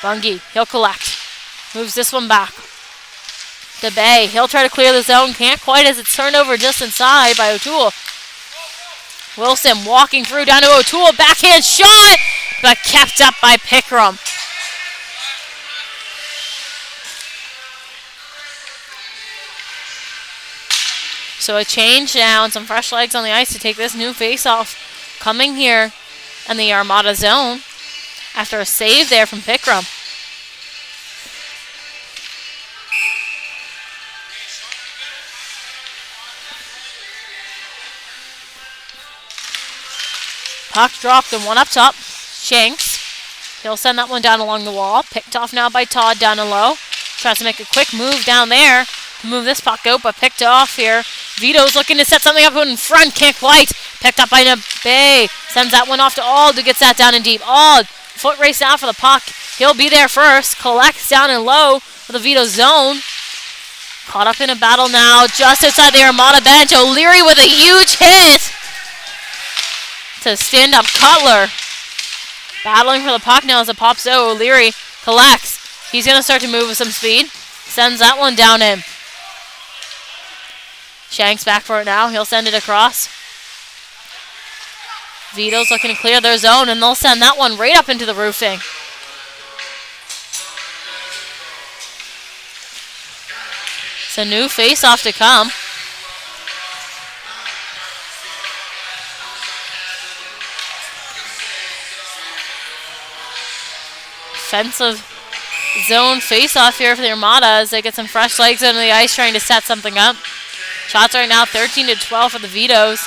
Bungie, he'll collect. Moves this one back. To Bay, he'll try to clear the zone. Can't quite as it's turned over just inside by O'Toole. Wilson walking through down to O'Toole. Backhand shot, but kept up by Pickram. So a change now and some fresh legs on the ice to take this new face-off. Coming here in the Armada zone after a save there from Pickram. Puck dropped and one up top. Shanks. He'll send that one down along the wall. Picked off now by Todd down and low. Tries to make a quick move down there to move this puck out, but picked off here. Vito's looking to set something up in front. Can't quite. Picked up by Bay. Sends that one off to Ald, who gets that down in deep. Ald, foot race down for the puck. He'll be there first. Collects down and low for the Vito zone. Caught up in a battle now just outside the Armada bench. O'Leary with a huge hit to stand up Cutler. Battling for the puck now as it pops out. O'Leary collects. He's going to start to move with some speed. Sends that one down in. Shanks back for it now. He'll send it across. Vito's looking to clear their zone, and they'll send that one right up into the roofing. It's a new face-off to come. Offensive zone face-off here for the Armada as they get some fresh legs under the ice trying to set something up. Shots right now 13-12 for the Vitos.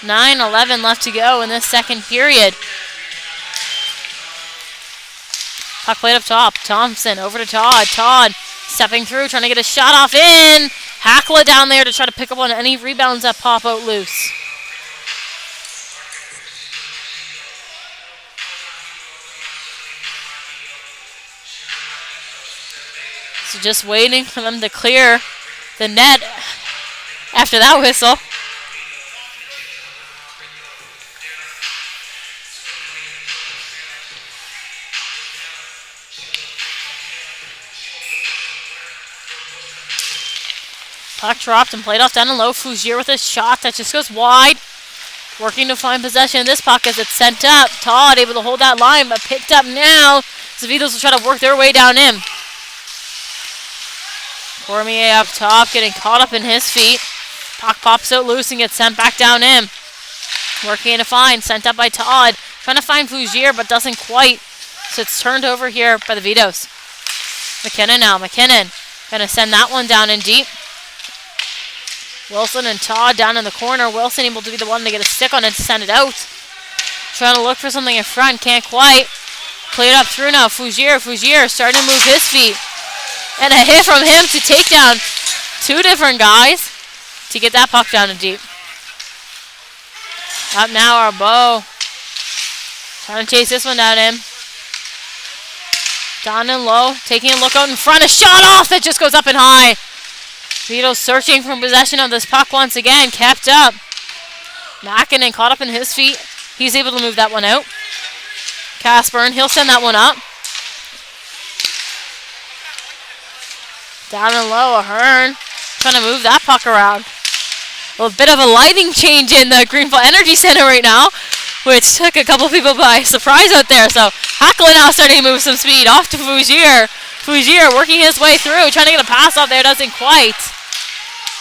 9:11 left to go in this second period. Puck played up top. Thompson over to Todd. Todd stepping through, trying to get a shot off in. Hackla down there to try to pick up on any rebounds that pop out loose. So just waiting for them to clear the net after that whistle. Puck dropped and played off down and low. Fougier with a shot that just goes wide. Working to find possession of this puck as it's sent up. Todd able to hold that line, but picked up now. The Vitos will try to work their way down in. Cormier up top, getting caught up in his feet. Puck pops out loose and gets sent back down in. Working to find, sent up by Todd. Trying to find Fougier, but doesn't quite. So it's turned over here by the Vitos. McKinnon now. McKinnon gonna send that one down in deep. Wilson and Todd down in the corner. Wilson able to be the one to get a stick on it to send it out. Trying to look for something in front. Can't quite. Played up through now. Fougier starting to move his feet. And a hit from him to take down two different guys to get that puck down in deep. Up now, Arbo. Trying to chase this one down in. Down and low. Taking a look out in front. A shot off that just goes up and high. Vito searching for possession of this puck once again. Kept up. Mackinnon caught up in his feet. He's able to move that one out. Caspern, he'll send that one up. Down and low, Ahern trying to move that puck around. A bit of a lighting change in the Greenville Energy Center right now, which took a couple people by surprise out there. So Hackler now starting to move some speed off to Fougier. Fougier working his way through, trying to get a pass off there, doesn't quite.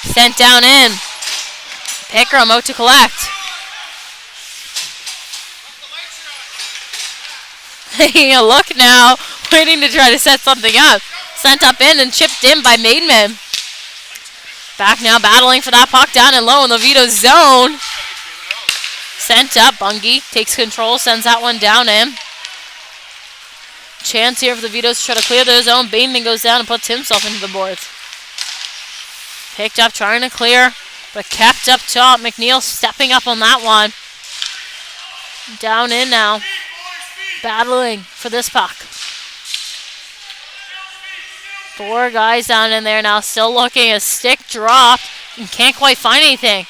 Sent down in. Pickram out to collect. Taking a look now, waiting to try to set something up. Sent up in and chipped in by Maidman. Back now battling for that puck down and low in the Vito zone. Sent up, Bungie takes control, sends that one down in. Chance here for the Vitos to try to clear their zone. Bateman goes down and puts himself into the boards. Picked up, trying to clear, but kept up top. McNeil stepping up on that one. Down in now. Battling for this puck. Four guys down in there now, still looking. A stick dropped and can't quite find anything.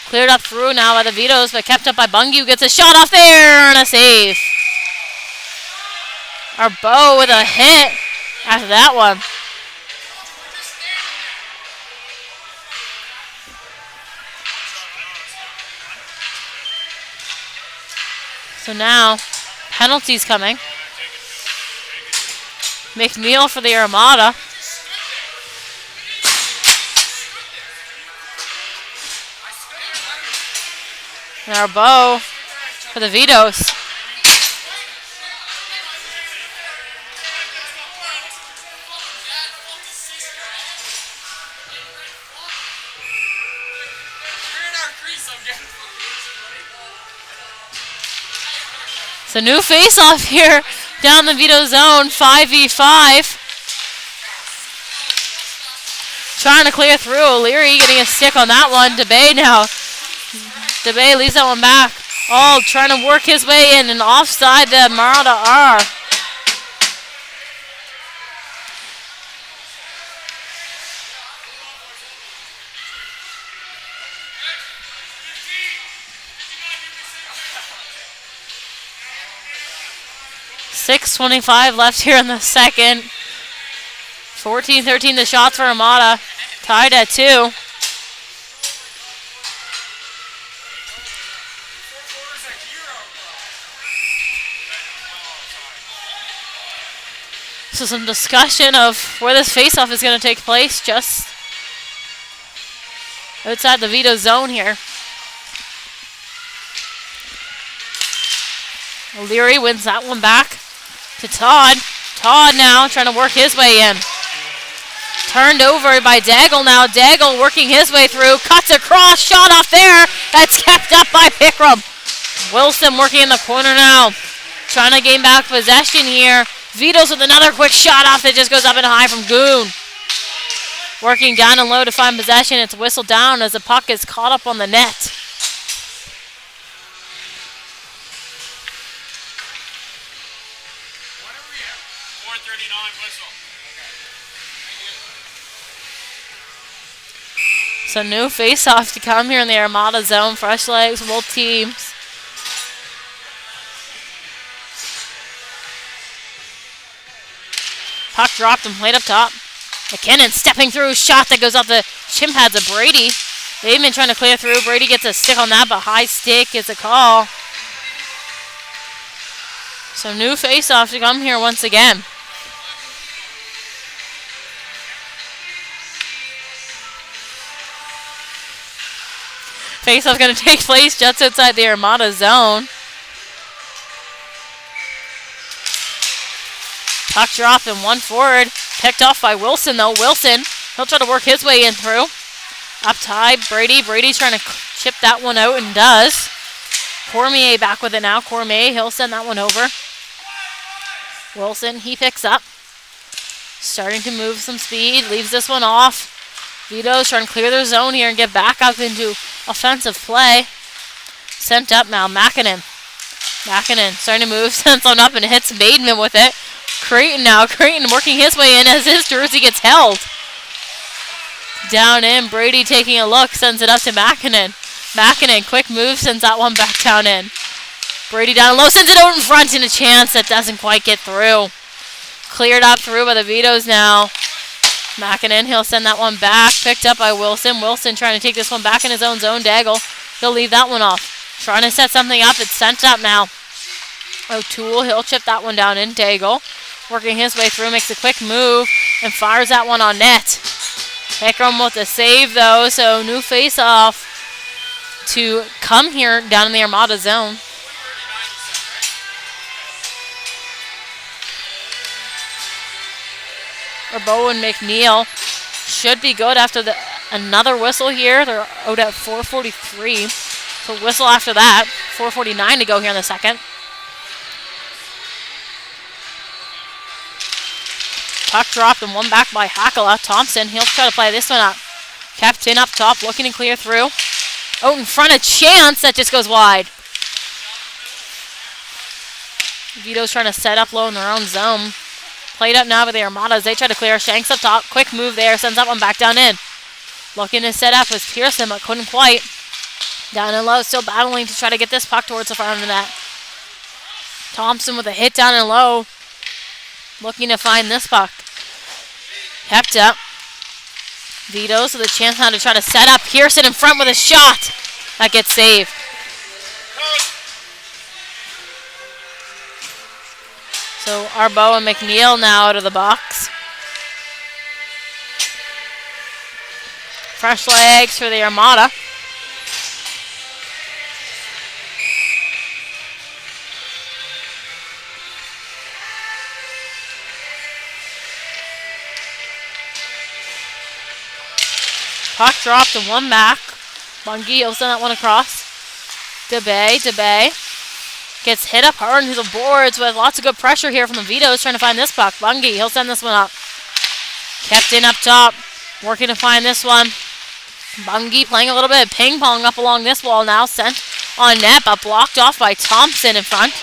Cleared up through now by the Vitos, but kept up by Bungu. Gets a shot off there and a save. Our bow with a hit after that one. So now, penalties coming. McNeil for the Armada. And our bow for the Vitos. So new face-off here down the Vito zone, 5v5. Trying to clear through. O'Leary getting a stick on that one. DeBay now. DeBay leaves that one back. Oh, trying to work his way in and offside the Armada are. .6:25 left here in the second. 14-13 the shots for Armada. Tied at 2. So some discussion of where this face-off is going to take place just outside the Vito zone here. O'Leary wins that one back to Todd. Todd now trying to work his way in. Turned over by Daigle now. Daigle working his way through. Cuts across. Shot off there. That's kept up by Pickram. Wilson working in the corner now. Trying to gain back possession here. Vitos with another quick shot off that just goes up and high from Goon. Working down and low to find possession. It's whistled down as the puck is caught up on the net. So new face-off to come here in the Armada zone. Fresh legs, both teams. Puck dropped and played up top. McKinnon stepping through. Shot that goes off the shin pads of Brady. They've been trying to clear through. Brady gets a stick on that, but high stick gets a call. So new face-off to come here once again. Face-off going to take place just outside the Armada zone. Puck dropped and one forward. Picked off by Wilson, though. Wilson, he'll try to work his way in through. Up high, Brady. Brady's trying to chip that one out and does. Cormier back with it now. Cormier, he'll send that one over. Wilson, he picks up. Starting to move some speed. Leaves this one off. Vito's trying to clear their zone here and get back up into offensive play. Sent up now. Makinen. Makinen starting to move. Sends one up and hits Maidman with it. Creighton now. Creighton working his way in as his jersey gets held. Down in. Brady taking a look. Sends it up to Makinen. Makinen, quick move. Sends that one back down in. Brady down low. Sends it out in front and a chance that doesn't quite get through. Cleared up through by the Vitos now. Makinen, he'll send that one back. Picked up by Wilson. Wilson trying to take this one back in his own zone. Daigle, he'll leave that one off. Trying to set something up. It's sent up now. O'Toole, he'll chip that one down in. Daigle, working his way through, makes a quick move and fires that one on net. Pickram with the save though, so new face-off to come here down in the Armada zone. Bowen McNeil should be good after another whistle here. They're out at 4:43. So whistle after that. 4:49 to go here in the second. Puck dropped and one back by Hakala. Thompson, he'll try to play this one up. Kept in up top, looking to clear through. Out in front, a chance that just goes wide. Vito's trying to set up low in their own zone. Played up now by the Armadas. They try to clear. Shanks up top. Quick move there. Sends that one back down in. Looking to set up was Pearson, but couldn't quite. Down and low, still battling to try to get this puck towards the front of the net. Thompson with a hit down and low. Looking to find this puck. Kept up. Vito with a chance now to try to set up. Pearson in front with a shot. That gets saved. So Arbo and McNeil now out of the box. Fresh legs for the Armada. Puck dropped and one back. Bungie will send that one across. DeBay gets hit up hard into the boards with lots of good pressure here from the Vitos trying to find this puck. Bungie, he'll send this one up. Kept in up top, working to find this one. Bungie playing a little bit of ping pong up along this wall now. Sent on net, but blocked off by Thompson in front.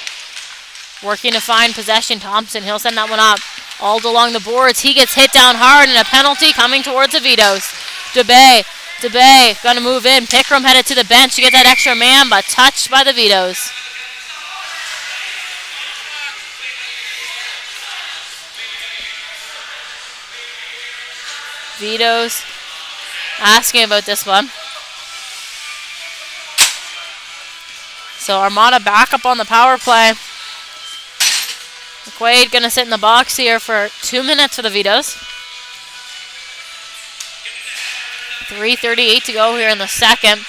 Working to find possession. Thompson, he'll send that one up. All along the boards, he gets hit down hard and a penalty coming towards the Vitos. DeBay gonna move in. Pickram headed to the bench to get that extra man, but touched by the Vitos. Vitos asking about this one. So Armada back up on the power play. McQuaid gonna sit in the box here for 2 minutes for the Vitos. 3:38 to go here in the second.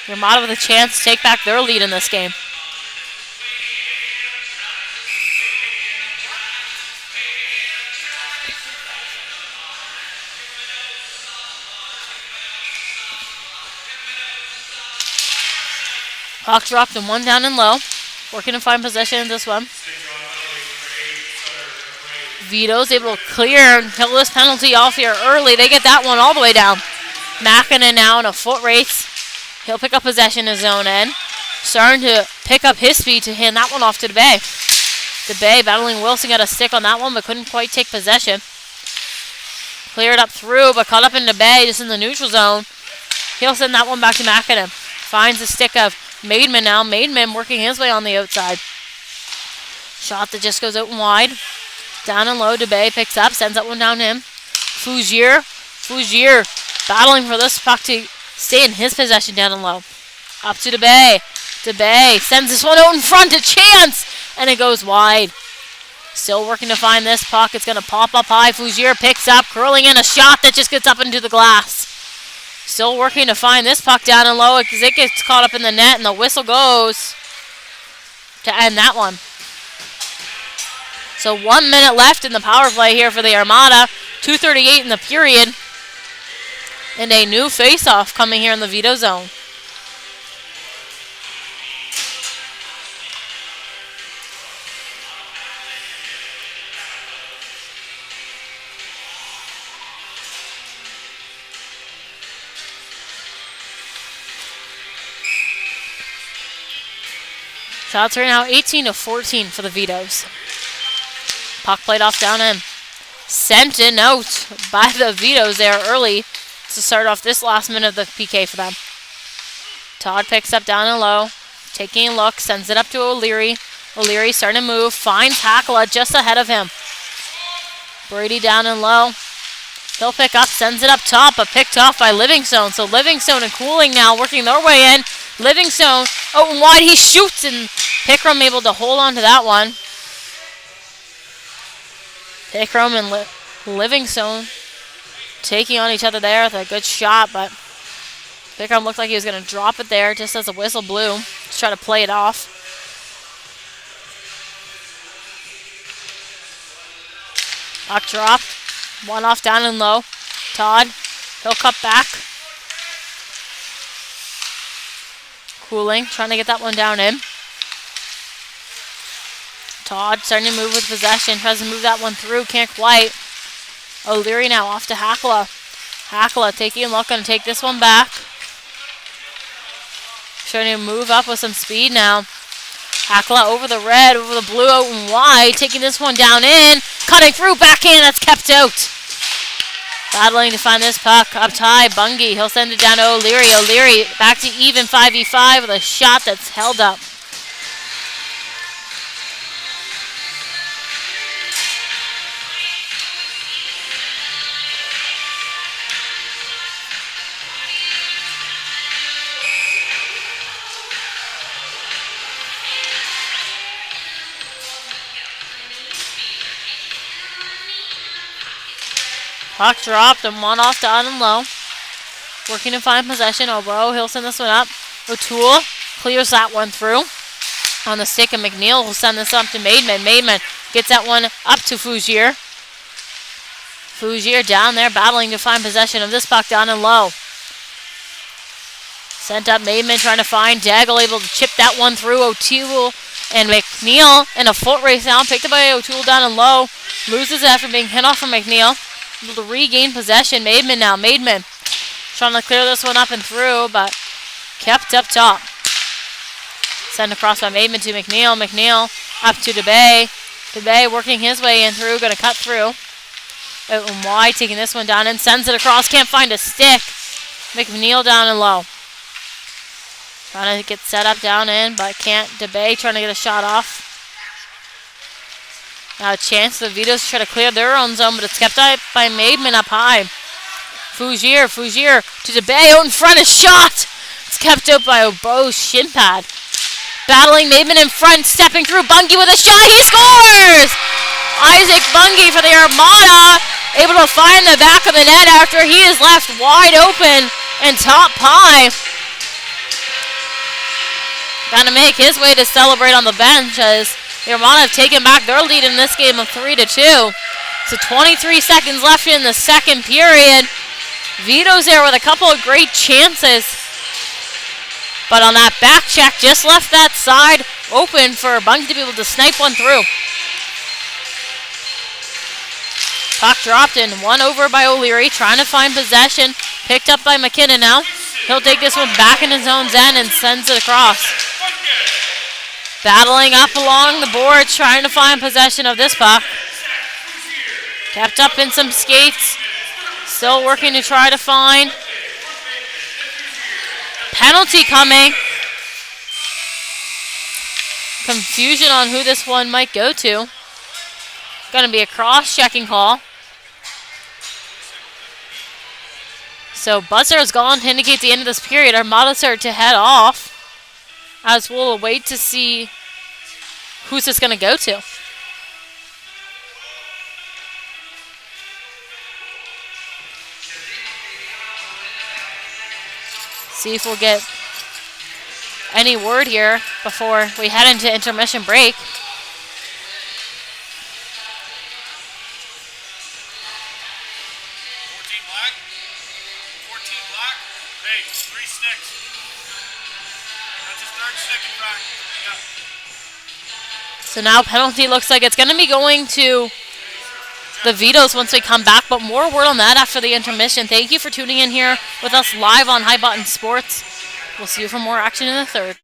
Armada with a chance to take back their lead in this game. Puck dropped and one down and low. Working to find possession in this one. Vito's able to clear and kill this penalty off here early. They get that one all the way down. Makinen now in a foot race. He'll pick up possession in his own end. Starting to pick up his speed to hand that one off to DeBay. DeBay battling Wilson, got a stick on that one, but couldn't quite take possession. Cleared up through, but caught up in DeBay just in the neutral zone. He'll send that one back to Makinen. Finds the stick of Maidman now. Maidman working his way on the outside. Shot that just goes out and wide. Down and low, DeBay picks up, sends that one down to him. Fougier battling for this puck to stay in his possession down and low. Up to DeBay. DeBay sends this one out in front, a chance, and it goes wide. Still working to find this puck. It's going to pop up high. Fougier picks up, curling in a shot that just gets up into the glass. Still working to find this puck down and low because it gets caught up in the net, and the whistle goes to end that one. So 1 minute left in the power play here for the Armada. 2:38 in the period. And a new face-off coming here in the Vito zone. Shots right now 18-14 for the Vitos. Puck played off down him. Sent in out by the Vitos there early to start off this last minute of the PK for them. Todd picks up down and low. Taking a look, sends it up to O'Leary. O'Leary starting to move, finds Hakala just ahead of him. Brady down and low. He'll pick up, sends it up top, but picked off by Livingstone. So Livingstone and Cooling now working their way in. Livingstone out and wide, he shoots, and Pickram able to hold on to that one. Pickram and Livingstone taking on each other there with a good shot, but Pickram looked like he was going to drop it there just as the whistle blew. Just try to play it off. Puck dropped. One off down and low. Todd, he'll cut back. Cooling, trying to get that one down in. Todd starting to move with possession. Tries to move that one through. Can't quite. O'Leary now off to Hakala. Hakala taking a look. Going to take this one back. Trying to move up with some speed now. Hakala over the red, over the blue, out and wide. Taking this one down in. Cutting through. Backhand. That's kept out. Battling to find this puck. Up high, Bungie. He'll send it down to O'Leary. O'Leary back to even 5v5 with a shot that's held up. Puck dropped and one off down and low. Working to find possession. Obo, he'll send this one up. O'Toole clears that one through. On the stick of McNeil, will send this up to Maidman. Maidman gets that one up to Fougier. Fougier down there battling to find possession of this puck down and low. Sent up Maidman trying to find Daigle, able to chip that one through. O'Toole and McNeil in a foot race now. Picked up by O'Toole down and low. Loses it after being hit off from McNeil. Able to regain possession. Maidman now. Maidman trying to clear this one up and through, but kept up top. Sent across by Maidman to McNeil. McNeil up to DeBay. DeBay working his way in through. Going to cut through. Out and wide. Taking this one down and sends it across. Can't find a stick. McNeil down and low. Trying to get set up down in, but can't. DeBay trying to get a shot off. Now a chance the Vitos try to clear their own zone, but it's kept up by Maidman up high. Fougier to DeBay out in front, a shot! It's kept up by Obo's shin pad. Battling Maidman in front, stepping through. Bungie with a shot, he scores! Isaac Bungie for the Armada, able to find the back of the net after he is left wide open and top high. Gonna make his way to celebrate on the bench as the Armada have taken back their lead in this game of 3-2. So 23 seconds left in the second period. Vito's there with a couple of great chances. But on that back check, just left that side open for Bungie to be able to snipe one through. Puck dropped in, one over by O'Leary, trying to find possession. Picked up by McKinnon now. He'll take this one back in his own end and sends it across. Battling up along the boards, trying to find possession of this puck. Kept up in some skates. Still working to try to find. Penalty coming. Confusion on who this one might go to. Going to be a cross-checking call. So buzzer has gone to indicate the end of this period. Armada start to head off, as we'll wait to see who's this going to go to. See if we'll get any word here before we head into intermission break. So now penalty looks like it's going to be going to the Vitos once we come back, but more word on that after the intermission. Thank you for tuning in here with us live on High Button Sports. We'll see you for more action in the third.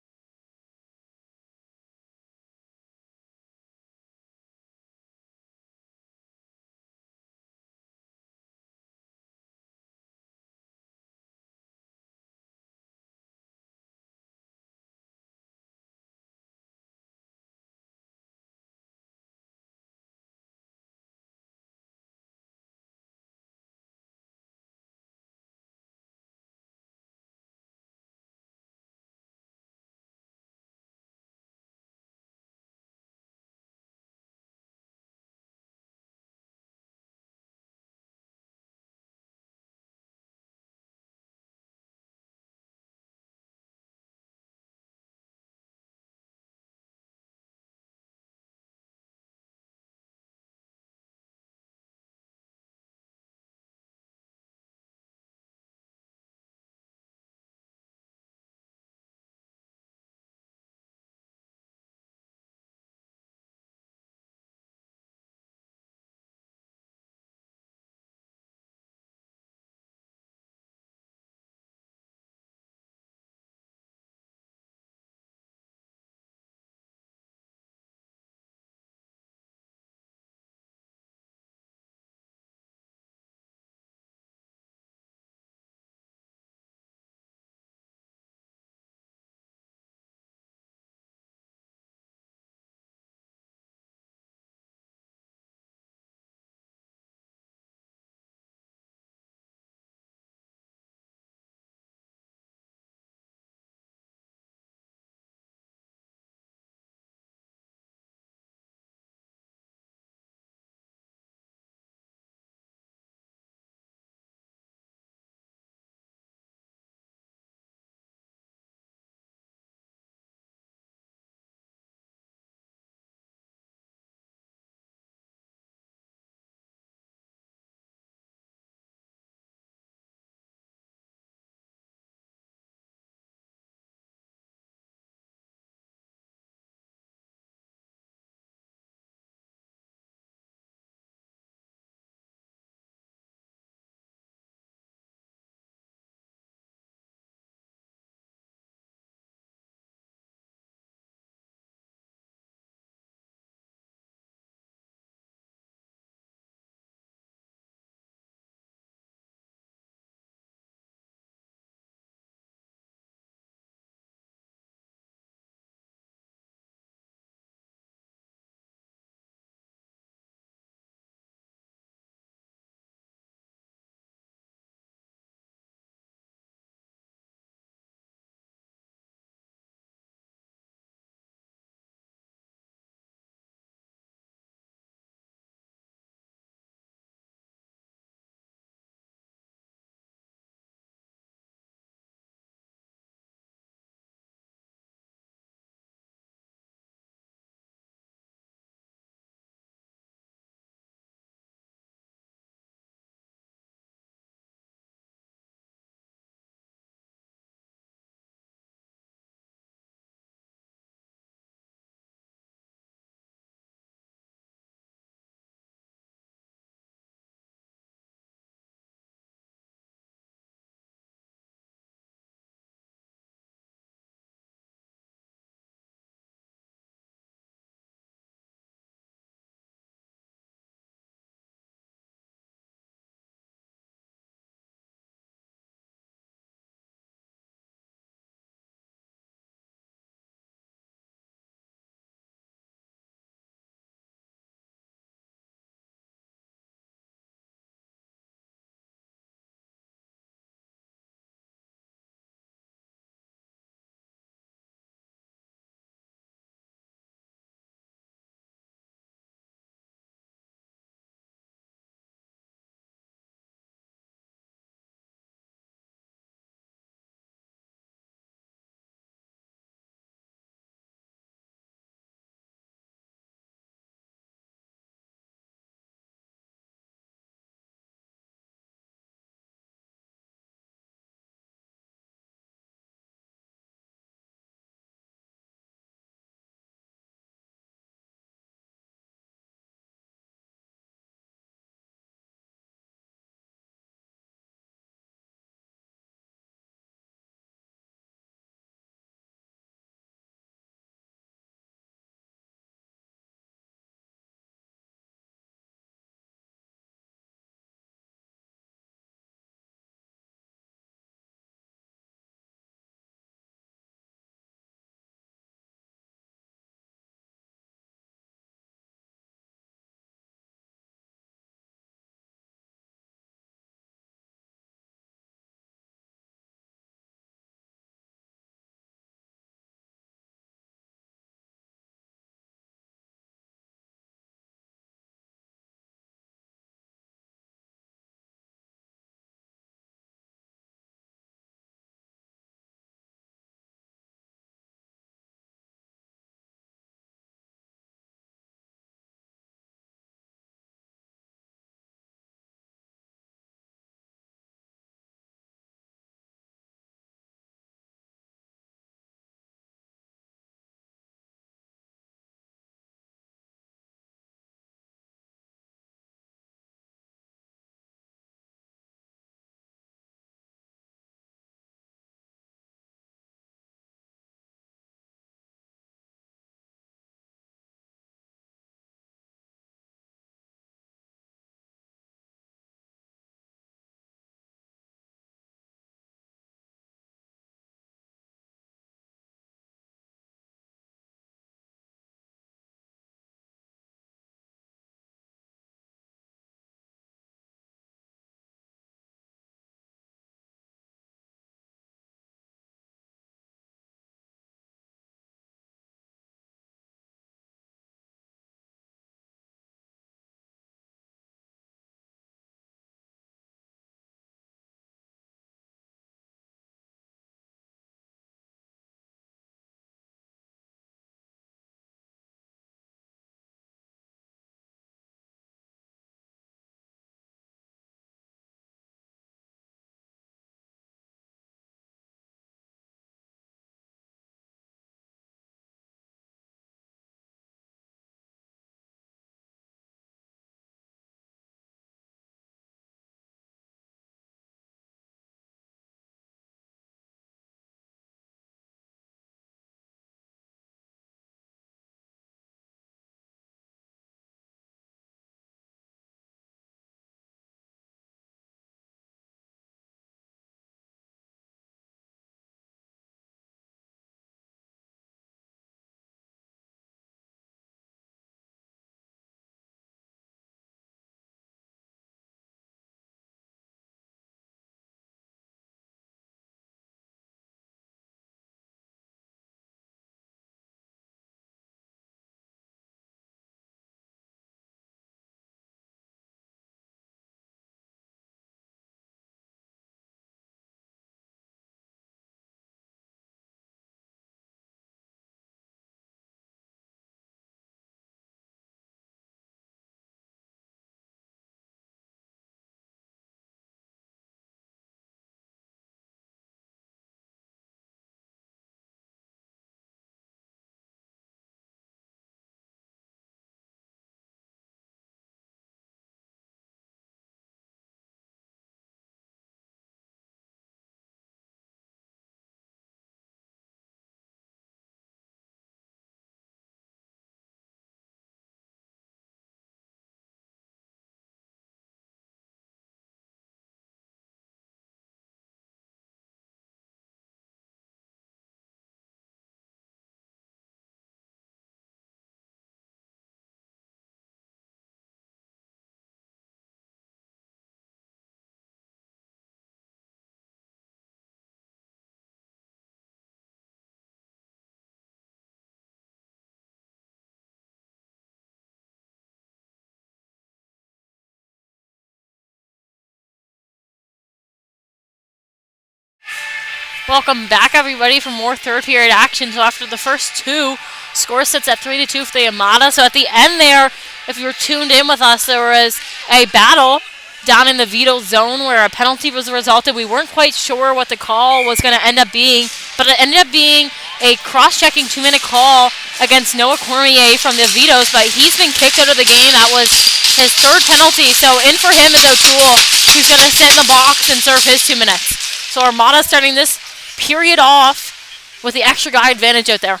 Welcome back, everybody, for more third period action. So after the first two, score sits at 3-2 for the Armada. So at the end there, if you were tuned in with us, there was a battle down in the Vito zone where a penalty was resulted. We weren't quite sure what the call was going to end up being, but it ended up being a cross-checking 2-minute call against Noah Cormier from the Vitos, but he's been kicked out of the game. That was his third penalty. So in for him is O'Toole, who's going to sit in the box and serve his 2 minutes. So Armada starting this period off with the extra guy advantage out there.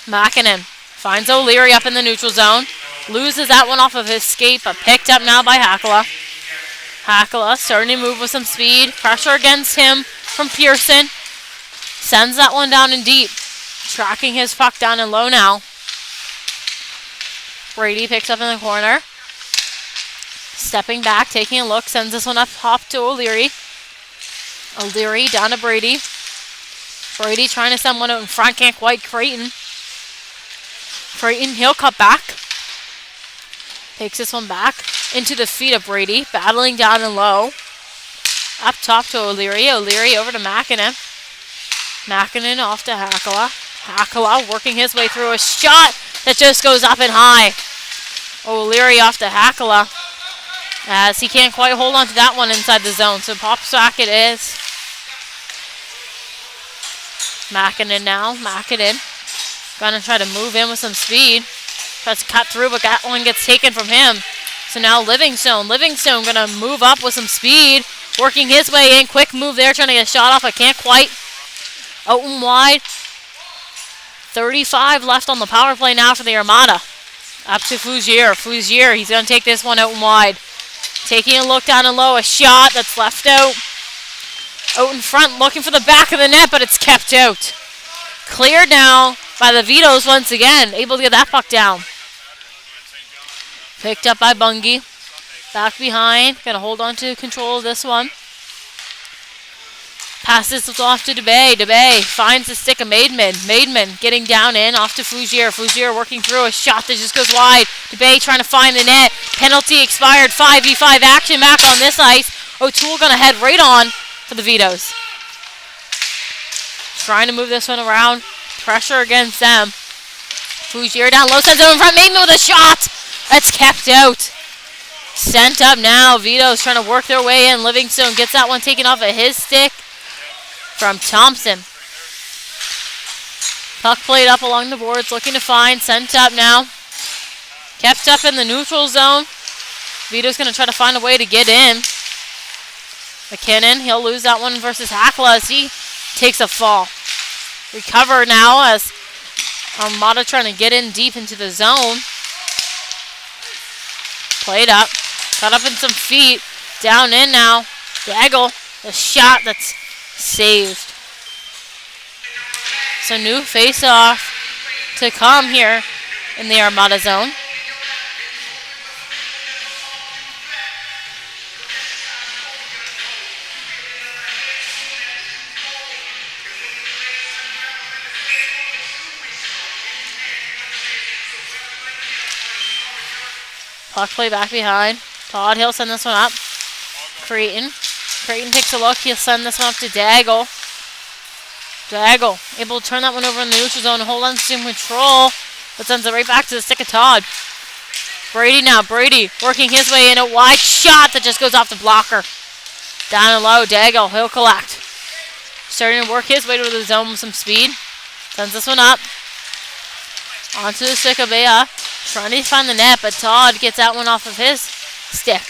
Makinen finds O'Leary up in the neutral zone. Loses that one off of his escape, but picked up now by Hakala. Hakala starting to move with some speed. Pressure against him from Pearson. Sends that one down in deep. Tracking his puck down and low now. Brady picks up in the corner. Stepping back, taking a look. Sends this one up top to O'Leary. O'Leary down to Brady. Brady trying to send one out in front. Can't quite. Creighton, he'll cut back. Takes this one back into the feet of Brady. Battling down and low. Up top to O'Leary. O'Leary over to Makinen. Makinen off to Hakala. Hakala working his way through a shot that just goes up and high. O'Leary off to Hakala, as he can't quite hold on to that one inside the zone. So pops back it is. Makinen now. Makinen gonna try to move in with some speed. Tries to cut through, but that one gets taken from him. So now Livingstone gonna move up with some speed. Working his way in. Quick move there, trying to get a shot off, but can't quite. Out and wide. 35 left on the power play now for the Armada. Up to Fougier. Fougier, he's gonna take this one out and wide. Taking a look down and low. A shot that's left out. Out in front, looking for the back of the net, but it's kept out. Cleared now by the Vitos once again. Able to get that puck down. Picked up by Bungie. Back behind. Gonna hold on to control of this one. Passes it off to DeBay. DeBay finds the stick of Maidman. Maidman getting down in. Off to Fougier. Fougier working through a shot that just goes wide. DeBay trying to find the net. Penalty expired. 5v5 action back on this ice. O'Toole gonna head right on for the Vitos. Trying to move this one around. Pressure against them. Fougier down low. Sends it in front. Maidman with a shot. That's kept out. Sent up now. Vito's trying to work their way in. Livingstone gets that one taken off of his stick from Thompson. Puck played up along the boards. Looking to find. Sent up now. Kept up in the neutral zone. Vito's going to try to find a way to get in. McKinnon, he'll lose that one versus Hakala as he takes a fall. Recover now as Armada trying to get in deep into the zone. Played up. Cut up in some feet. Down in now. Daggle. The shot that's saved. So new face-off to come here in the Armada zone. Puck play back behind. Todd, he'll send this one up. Creighton takes a look. He'll send this one up to Daggle. Daggle able to turn that one over in the neutral zone and hold on to some control, but sends it right back to the stick of Todd. Brady now. Brady working his way in. A wide shot that just goes off the blocker. Down and low. Daggle, he'll collect. Starting to work his way to the zone with some speed. Sends this one up. Onto the stick of Bea. Trying to find the net, but Todd gets that one off of his stick.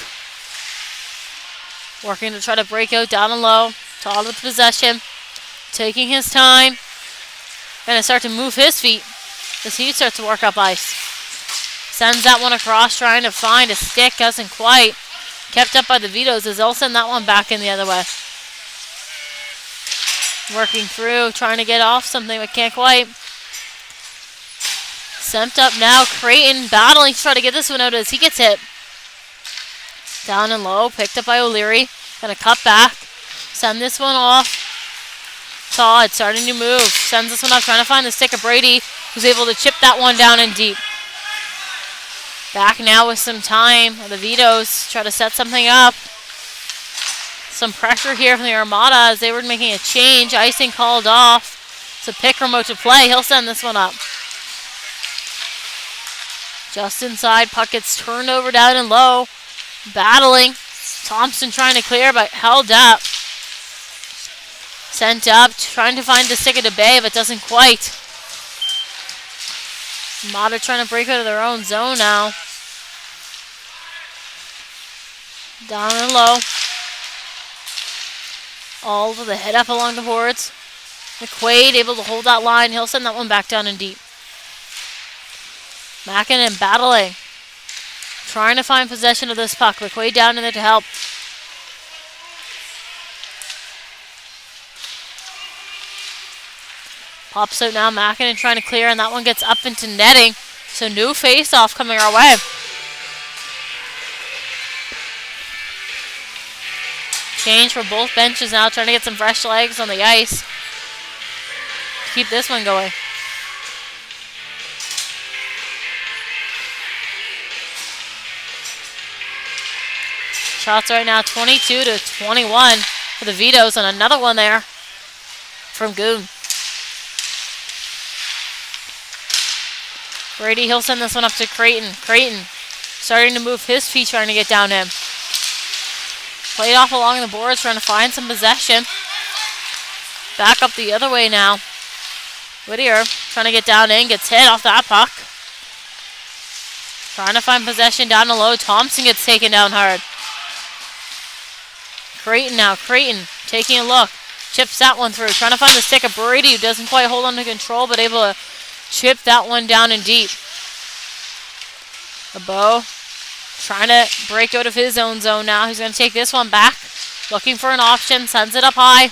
Working to try to break out down and low. Todd with possession. Taking his time. Gonna start to move his feet as he starts to work up ice. Sends that one across, trying to find a stick. Doesn't quite. Kept up by the Vitos as they'll send that one back in the other way. Working through, trying to get off something, but can't quite. Sent up now. Creighton battling to try to get this one out as he gets hit. Down and low. Picked up by O'Leary. Gonna cut back. Send this one off. Todd starting to move. Sends this one up. Trying to find the stick of Brady, who's able to chip that one down in deep. Back now with some time. The Vitos try to set something up. Some pressure here from the Armada as they were making a change. Icing called off. It's a pick remote to play. He'll send this one up. Just inside. Puck gets turned over down and low. Battling. Thompson trying to clear but held up. Sent up. Trying to find the stick of DeBay but doesn't quite. Armada trying to break out of their own zone now. Down and low. All with the head up along the boards. McQuaid able to hold that line. He'll send that one back down and deep. Mackinnon battling. Trying to find possession of this puck. McQuaid down in there to help. Pops out now. Mackinnon trying to clear, and that one gets up into netting. So new face-off coming our way. Change for both benches now, trying to get some fresh legs on the ice. Keep this one going. Shots right now 22-21 for the Vitos, and another one there from Goon. Brady, he'll send this one up to Creighton. Creighton starting to move his feet, trying to get down him. Played off along the boards, trying to find some possession. Back up the other way now. Whittier trying to get down in, gets hit off that puck. Trying to find possession down the low. Thompson gets taken down hard. Creighton now. Creighton taking a look. Chips that one through. Trying to find the stick of Brady, who doesn't quite hold on to control, but able to chip that one down and deep. Lebeau trying to break out of his own zone now. He's going to take this one back. Looking for an option. Sends it up high.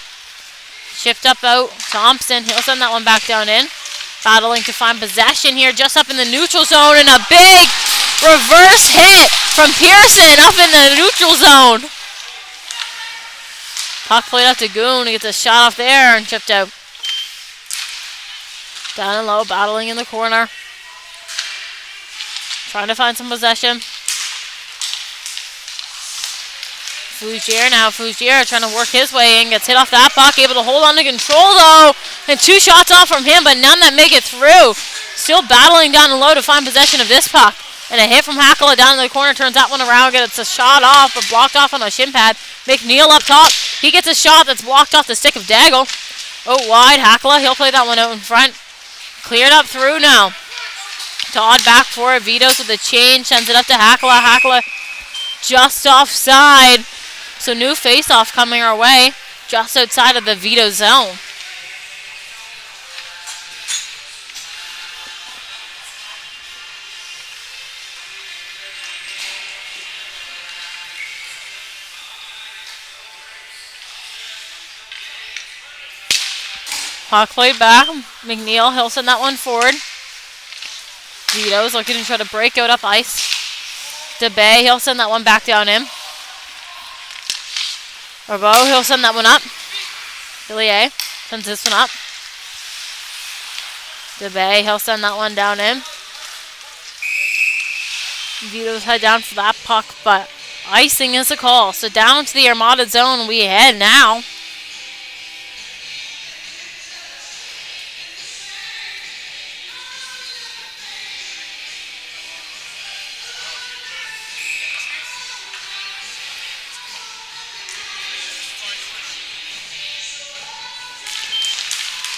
Shift up out. Thompson. He'll send that one back down in. Battling to find possession here. Just up in the neutral zone. And a big reverse hit from Pearson up in the neutral zone. Puck played up to Goon. He gets a shot off there and chipped out. Down and low. Battling in the corner. Trying to find some possession. Fougier now. Fougier trying to work his way in. Gets hit off that puck. Able to hold on to control though. And two shots off from him, but none that make it through. Still battling down and low to find possession of this puck. And a hit from Hackala down in the corner. Turns that one around. Gets a shot off, but blocked off on a shin pad. McNeil up top. He gets a shot that's blocked off the stick of Daggle. Oh, wide. Hackala. He'll play that one out in front. Cleared up through now. Todd back for it. Vito's with the change. Sends it up to Hackala. Hackala just offside. So new face-off coming our way. Just outside of the Vito zone. Puck played back. McNeil, he'll send that one forward. Vito's looking to try to break out up ice. DeBay, he'll send that one back down in. Lebeau, he'll send that one up. Villiers sends this one up. DeBay, he'll send that one down in. Vito's head down for that puck, but icing is a call. So down to the Armada zone we head now.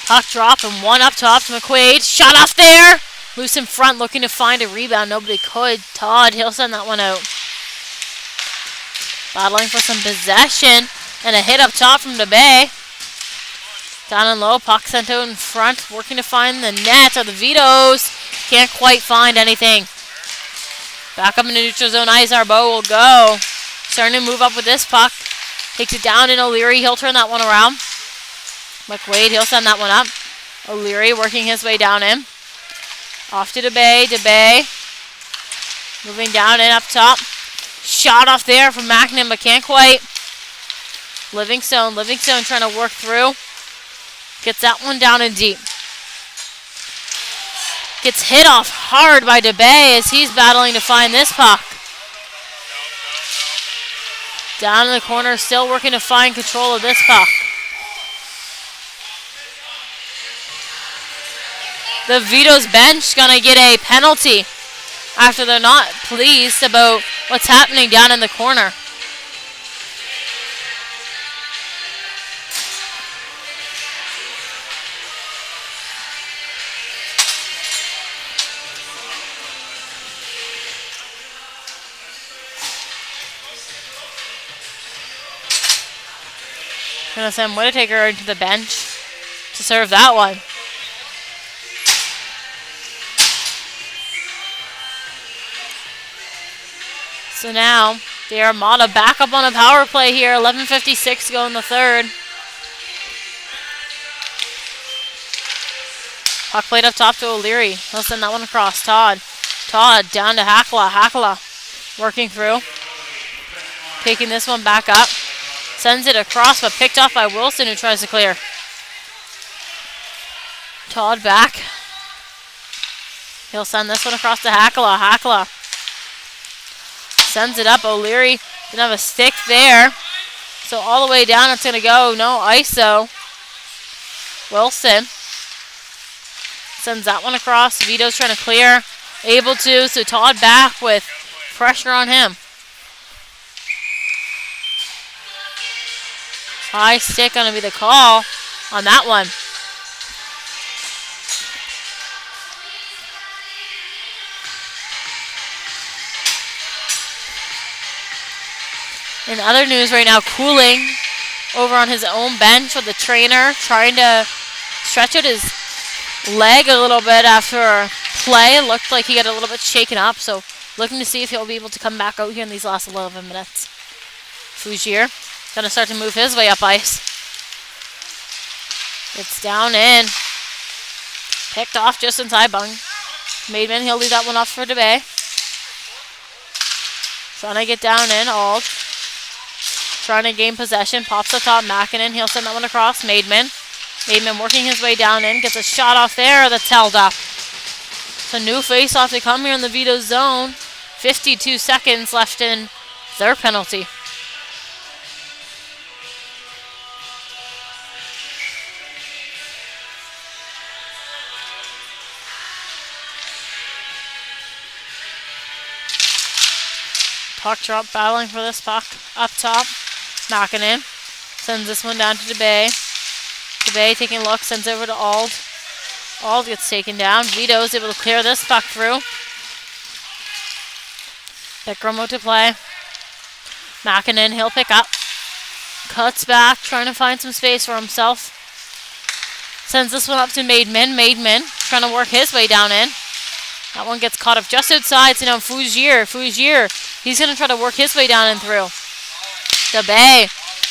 Puck drop and one up top to McQuaid. Shot off there. Loose in front, looking to find a rebound. Nobody could. Todd, he'll send that one out. Battling for some possession. And a hit up top from DeBay. Down and low. Puck sent out in front. Working to find the net of the Vitos. Can't quite find anything. Back up in the neutral zone. Izarbo will go. Starting to move up with this puck. Takes it down in O'Leary. He'll turn that one around. McQuaid, he'll send that one up. O'Leary working his way down in. Off to DeBay. DeBay moving down and up top. Shot off there from Mackinnon, but can't quite. Livingstone trying to work through. Gets that one down and deep. Gets hit off hard by DeBay as he's battling to find this puck. Down in the corner, still working to find control of this puck. The Vito's bench gonna get a penalty after they're not pleased about what's happening down in the corner. Gonna send Whittaker into the bench to serve that one. So now the Armada back up on a power play here. 11:56 to go in the third. Puck played up top to O'Leary. He'll send that one across. Todd down to Hakala. Hakala working through. Taking this one back up. Sends it across, but picked off by Wilson, who tries to clear. Todd back. He'll send this one across to Hakala. Hakala sends it up. O'Leary didn't have a stick there. So all the way down it's going to go. No ISO. Wilson sends that one across. Vito's trying to clear. Able to. So Todd back with pressure on him. High stick going to be the call on that one. In other news right now, Cooling over on his own bench with the trainer trying to stretch out his leg a little bit after play. Looked like he got a little bit shaken up, so looking to see if he'll be able to come back out here in these last 11 minutes. Fougier gonna start to move his way up ice. It's down in. Picked off just inside Bung. Maidman, he'll leave that one off for DeBay. Trying to get down in. Ald. Trying to gain possession. Pops up top. Makinen. He'll send that one across. Maidman. Maidman working his way down in. Gets a shot off there that's held up. It's a new face-off to come here in the Vito zone. 52 seconds left in their penalty. Puck drop, battling for this puck up top. Makinen sends this one down to DeBay. DeBay taking a look, sends over to Ald. Ald gets taken down. Vito's able to clear this puck through. Bikram out to play. Makinen, he'll pick up. Cuts back, trying to find some space for himself. Sends this one up to Maidman. Maidman trying to work his way down in. That one gets caught up just outside. So now Fougier, he's going to try to work his way down and through. DeBay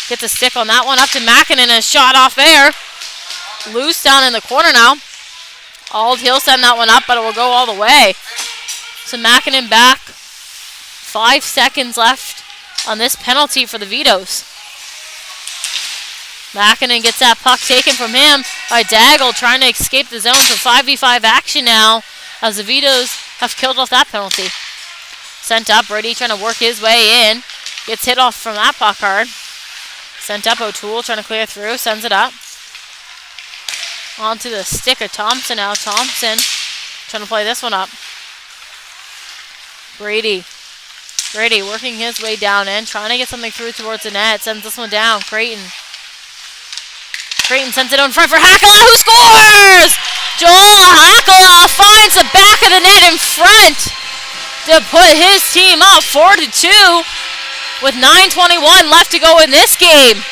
gets a stick on that one. Up to Makinen, a shot off there. Loose down in the corner now. Ald, he'll send that one up, but it will go all the way. So Makinen back. 5 seconds left on this penalty for the Vitos. Makinen gets that puck taken from him by Daggle, trying to escape the zone. So 5v5 action now, as the Vitos have killed off that penalty. Sent up, Brady trying to work his way in. Gets hit off from that puck hard. Sent up, O'Toole trying to clear through, sends it up. Onto the stick of Thompson now. Thompson trying to play this one up. Brady working his way down in, trying to get something through towards the net. Sends this one down. Creighton sends it on front for Hakala, who scores! Joel Hakala finds the back of the net in front to put his team up 4-2 with 9:21 left to go in this game.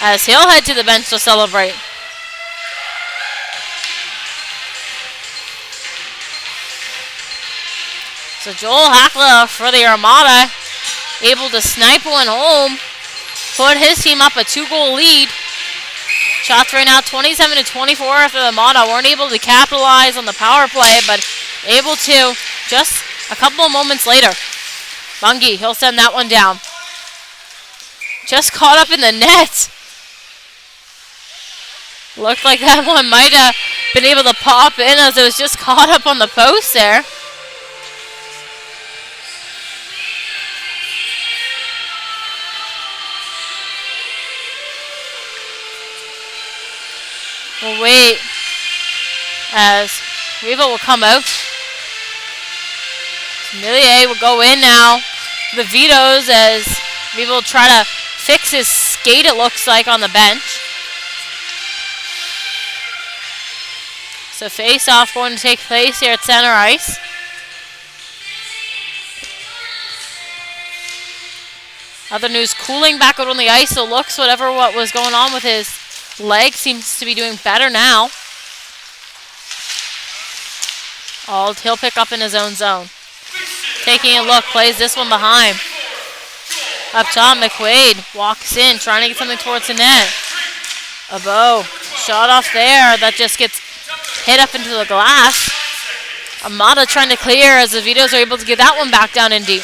As he'll head to the bench to celebrate. So Joel Hakala for the Armada, able to snipe one home, put his team up a 2-goal lead. Shots right now 27-24 after the Armada weren't able to capitalize on the power play, but able to just a couple of moments later. Bungie, he'll send that one down. Just caught up in the net. Looked like that one might have been able to pop in as it was just caught up on the post there. We'll wait as Riva will come out. Millier will go in now. The Vitos as Riva will try to fix his skate, it looks like, on the bench. So face-off going to take place here at center ice. Other news, Cooling back out on the ice, so looks what was going on with his leg seems to be doing better now. He'll pick up in his own zone. Taking a look, plays this one behind. Up top, McQuaid walks in, trying to get something towards the net. A bow. Shot off there, that just gets hit up into the glass. Armada trying to clear as the Vitos are able to get that one back down in deep.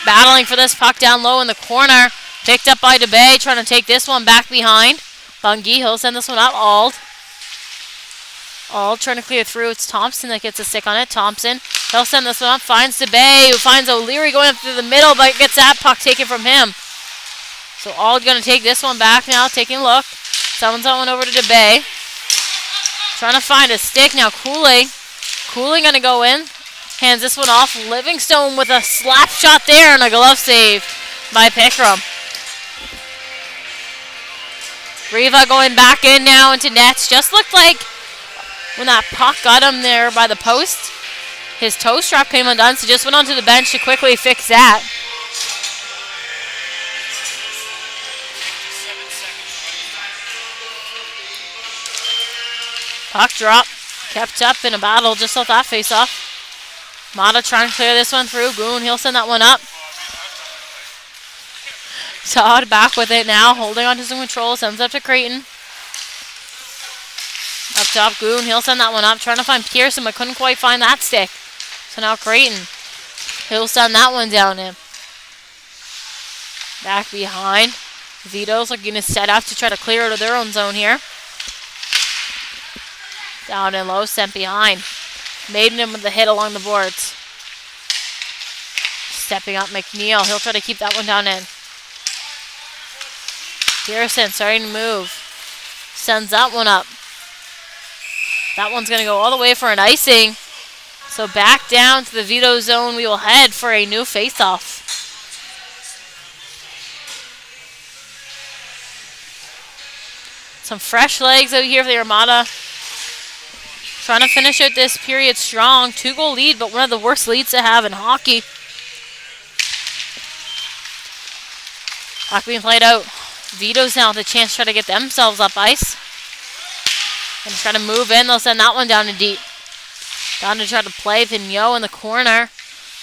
Battling for this puck down low in the corner. Picked up by DeBay, trying to take this one back behind. Bungie, he'll send this one up. Ald trying to clear through. It's Thompson that gets a stick on it. Thompson, he'll send this one up. Finds DeBay, who finds O'Leary going up through the middle, but gets that puck taken from him. So Ald going to take this one back now, taking a look. Someone's that one over to DeBay. Trying to find a stick now. Cooling going to go in. Hands this one off. Livingstone with a slap shot there and a glove save by Pickram. Riva going back in now into nets. Just looked like when that puck got him there by the post, his toe strap came undone, so just went onto the bench to quickly fix that. Puck drop. Kept up in a battle just off that face-off. Mata trying to clear this one through. Goon, he'll send that one up. Todd back with it now, holding on to some control. Sends up to Creighton. Up top, Goon, he'll send that one up. Trying to find Pearson, but couldn't quite find that stick. So now Creighton, he'll send that one down in. Back behind. Vito's looking to set up to try to clear out of their own zone here. Down and low, sent behind. Maiden with the hit along the boards. Stepping up McNeil. He'll try to keep that one down in. Pearson starting to move. Sends that one up. That one's going to go all the way for an icing. So back down to the Vito zone we will head for a new face-off. Some fresh legs out here for the Armada. Trying to finish out this period strong. 2-goal lead, but one of the worst leads to have in hockey. Puck being played out. Vito's now with a chance to try to get themselves up ice. And try to move in. They'll send that one down to deep. Down to try to play Vigneault in the corner.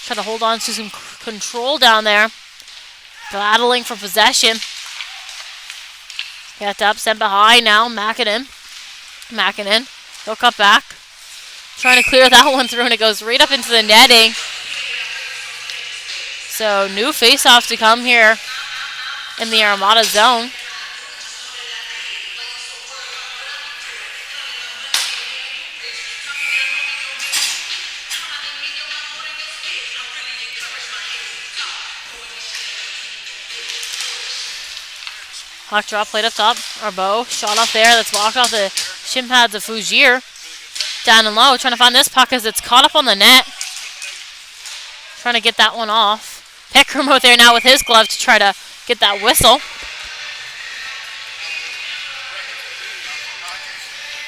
Try to hold on to some control down there. Battling for possession. Get up, sent behind now. Mackinnon. He'll cut back. Trying to clear that one through, and it goes right up into the netting. So new face-off to come here in the Armada zone. Puck drop, played up top. Arbo, shot off there. That's blocked off the shin pads of Fougier. Down and low, trying to find this puck as it's caught up on the net. Trying to get that one off. Pickram out there now with his glove to try to get that whistle.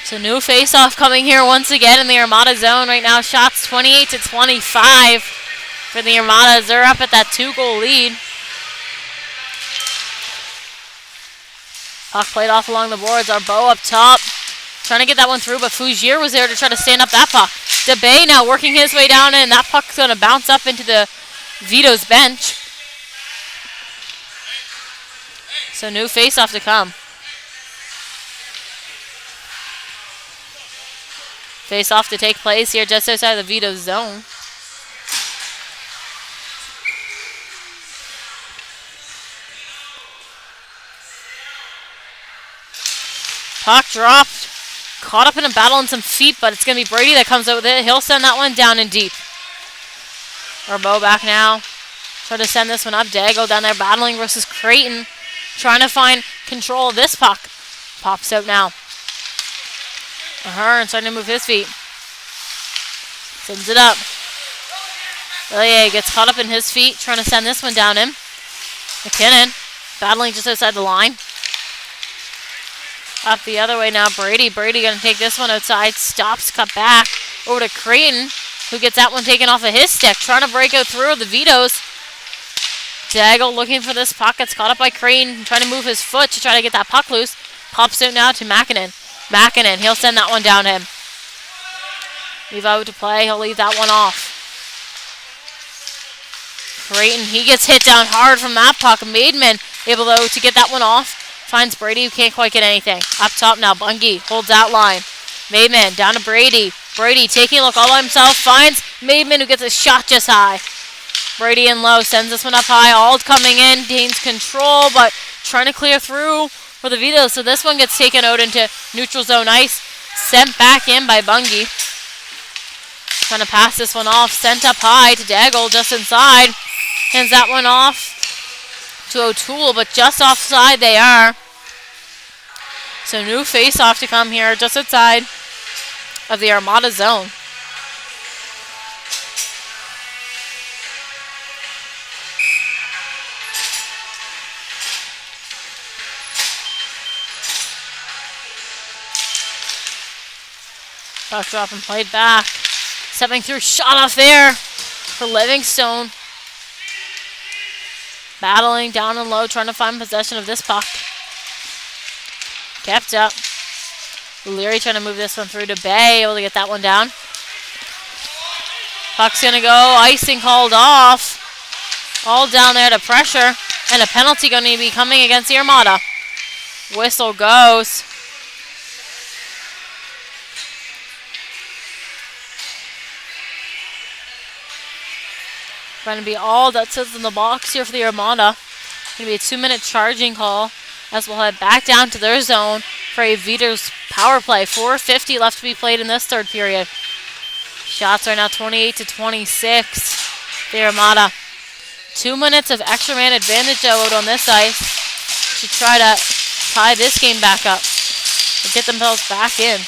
So new face-off coming here once again in the Armada zone. Right now, shots 28-25 for the Armadas. They're up at that 2-goal lead. Puck played off along the boards. Arbo up top. Trying to get that one through, but Fougier was there to try to stand up that puck. DeBay now working his way down, and that puck's going to bounce up into the Vito's bench. So new face-off to come. Face-off to take place here just outside the Vito's zone. Puck dropped. Caught up in a battle on some feet, but it's going to be Brady that comes out with it. He'll send that one down and deep. Arbo back now. Try to send this one up. Dago down there battling versus Creighton. Trying to find control of this puck. Pops out now. Ahern starting to move his feet. Sends it up. Ilya gets caught up in his feet, trying to send this one down him. McKinnon battling just outside the line. Up the other way now, Brady. Brady going to take this one outside. Stops, cut back. Over to Creighton, who gets that one taken off of his stick. Trying to break out through the Vitos. Daigle looking for this puck. Gets caught up by Creighton. Trying to move his foot to try to get that puck loose. Pops out now to Makinen. Makinen, he'll send that one down him. Leave out to play. He'll leave that one off. Creighton, he gets hit down hard from that puck. Maidman able, though, to get that one off. Finds Brady, who can't quite get anything. Up top now, Bungie holds that line. Maidman down to Brady. Brady taking a look all by himself. Finds Maidman, who gets a shot just high. Brady in low, sends this one up high. Auld coming in, gains control, but trying to clear through for the Vito. So this one gets taken out into neutral zone ice. Sent back in by Bungie. Trying to pass this one off. Sent up high to Daigle just inside. Hands that one off to O'Toole, but just offside they are. So new face-off to come here just outside of the Armada zone. Puck drop and played back. Stepping through, shot off there for Livingstone. Battling down and low, trying to find possession of this puck. Kept up. Leary trying to move this one through to Bay, able to get that one down. Puck's going to go, icing called off. All down there to pressure, and a penalty going to be coming against the Armada. Whistle goes. Going to be all that sits in the box here for the Armada. Going to be a 2-minute charging call as we'll head back down to their zone for a Vito's power play. 4:50 left to be played in this third period. Shots are now 28-26. The Armada. 2 minutes of extra man advantage out on this ice to try to tie this game back up and get themselves back in.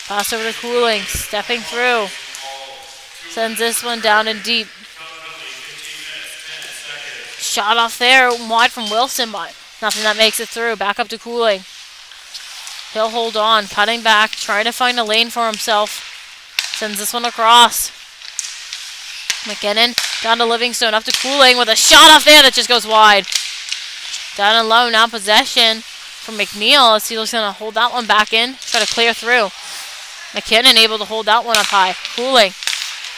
Pass over to Cooling, stepping through. Sends this one down and deep. Shot off there, wide from Wilson, but nothing that makes it through. Back up to Cooling. He'll hold on, cutting back, trying to find a lane for himself. Sends this one across. McKinnon down to Livingstone, up to Cooling with a shot off there that just goes wide. Down and low, now possession from McNeil as he's going to hold that one back in, try to clear through. McKinnon able to hold that one up high. Cooling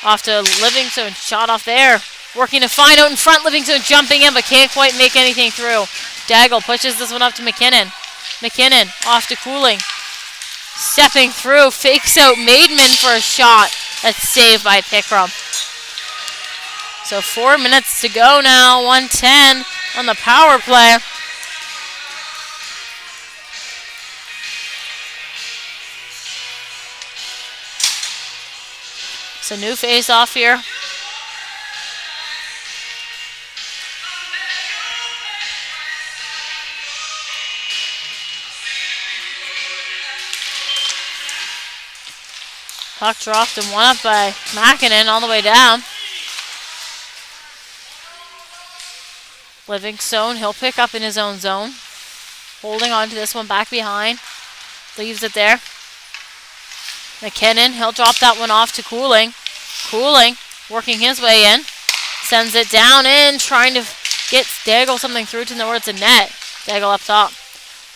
off to Livingstone. Shot off there. Working to find out in front. Livingstone jumping in but can't quite make anything through. Daigle pushes this one up to McKinnon. McKinnon off to Cooling. Stepping through. Fakes out Maidman for a shot. That's saved by Pickram. So 4 minutes to go now. 1:10 on the power play. So new face off here. Puck dropped and one up by Makinen all the way down. Livingstone, he'll pick up in his own zone. Holding on to this one back behind. Leaves it there. McKinnon, he'll drop that one off to Cooling. Cooling, working his way in. Sends it down in, trying to get Daigle something through towards the net. Daigle up top.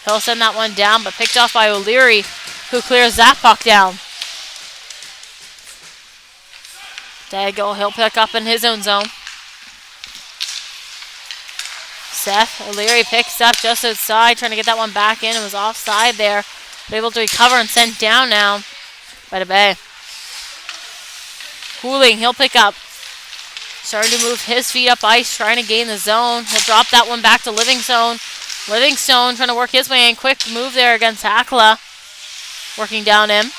He'll send that one down, but picked off by O'Leary, who clears that puck down. Daigle, he'll pick up in his own zone. Seth, O'Leary picks up just outside, trying to get that one back in. It was offside there, but able to recover and sent down now by the Bay. Cooling, he'll pick up. Starting to move his feet up ice, trying to gain the zone. He'll drop that one back to Livingstone. Livingstone trying to work his way in. Quick move there against Hakala. Working down him.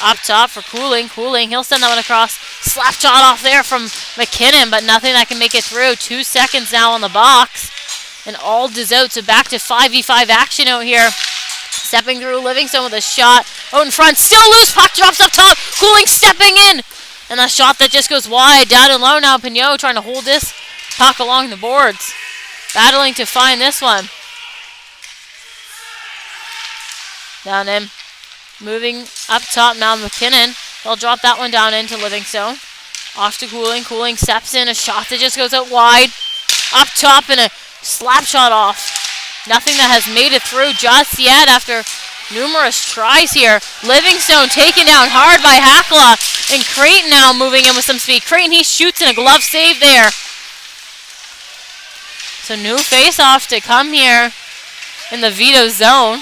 Up top for Cooling. Cooling, he'll send that one across. Slap shot off there from McKinnon, but nothing that can make it through. 2 seconds now on the box. And all is out, so back to 5v5 action out here. Stepping through Livingstone with a shot. Out in front, still loose. Puck drops up top. Cooling stepping in. And a shot that just goes wide. Down and low now. Pignot trying to hold this puck along the boards. Battling to find this one. Down in. Moving up top now, McKinnon. They'll drop that one down into Livingstone. Off to Cooling. Cooling steps in. A shot that just goes out wide. Up top and a slap shot off. Nothing that has made it through just yet after numerous tries here. Livingstone taken down hard by Hakla. And Creighton now moving in with some speed. Creighton, he shoots in a glove save there. So new face-off to come here in the Vito zone.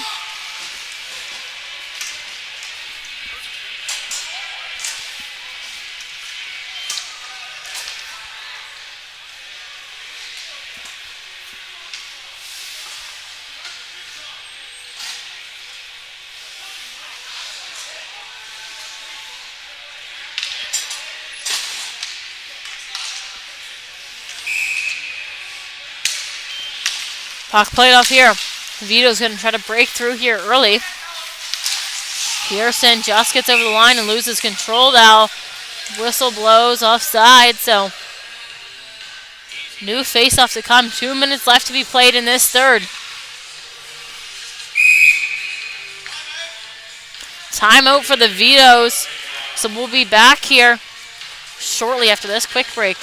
Puck played off here. Vito's going to try to break through here early. Pearson just gets over the line and loses control now. Whistle blows offside, so new face-off to come. 2 minutes left to be played in this third. Timeout for the Vitos. So we'll be back here shortly after this quick break.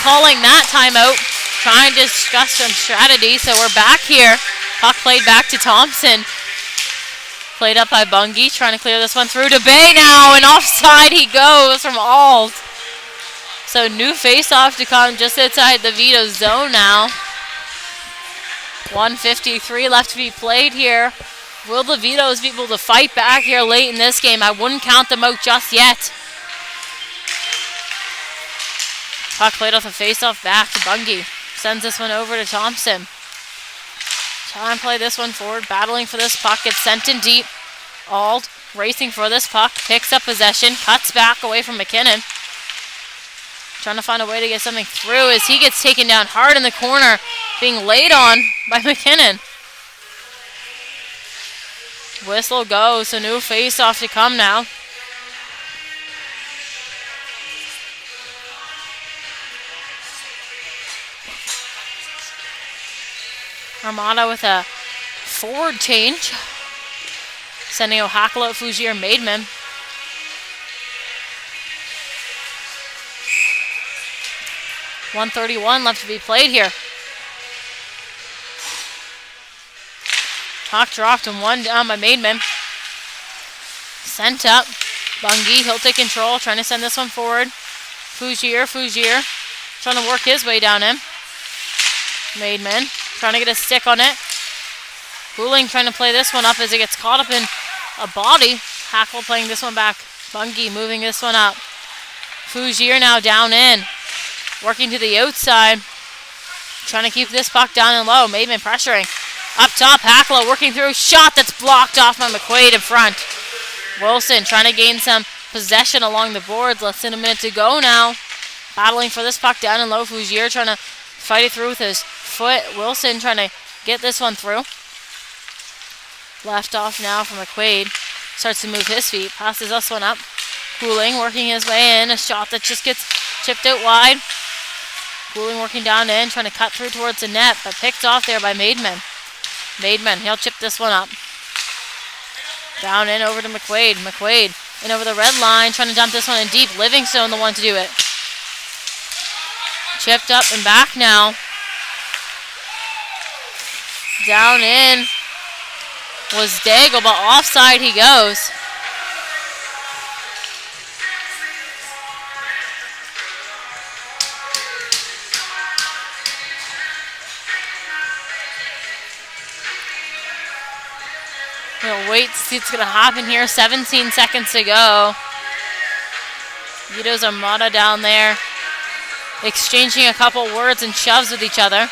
Calling that timeout, trying to discuss some strategy. So we're back here. Puck played back to Thompson. Played up by Bungie, trying to clear this one through to Bay now, and offside he goes from Alt. So new face-off to come just outside the Vito zone now. 1:53 left to be played here. Will the Vitos be able to fight back here late in this game? I wouldn't count them out just yet. Puck played off a face-off back to Bungie. Sends this one over to Thompson. Trying to play this one forward. Battling for this puck. Gets sent in deep. Ald racing for this puck. Picks up possession. Cuts back away from McKinnon. Trying to find a way to get something through as he gets taken down hard in the corner. Being laid on by McKinnon. Whistle goes. So new face-off to come now. Armada with a forward change. Sending O'Hackle out, Fugier, Maidman. .131 left to be played here. Puck dropped and one down by Maidman. Sent up. Bungie, he'll take control, trying to send this one forward. Fugier, trying to work his way down him. Maidman. Trying to get a stick on it. Cooling trying to play this one up as it gets caught up in a body. Hackle playing this one back. Bungie moving this one up. Fugier now down in. Working to the outside. Trying to keep this puck down and low. Maidman pressuring. Up top, Hackle working through. Shot that's blocked off by McQuaid in front. Wilson trying to gain some possession along the boards. Less than a minute to go now. Battling for this puck down and low. Fugier trying to fight it through with his foot. Wilson trying to get this one through. Left off now from McQuaid. Starts to move his feet. Passes this one up. Cooling working his way in. A shot that just gets chipped out wide. Cooling working down in, trying to cut through towards the net, but picked off there by Maidman. Maidman, he'll chip this one up. Down in over to McQuaid. McQuaid in over the red line, trying to dump this one in deep. Livingstone the one to do it. Chipped up and back now. Down in was Daigle, but offside he goes. We'll wait to see what's going to happen here. 17 seconds to go. Vito's Armada down there, exchanging a couple words and shoves with each other.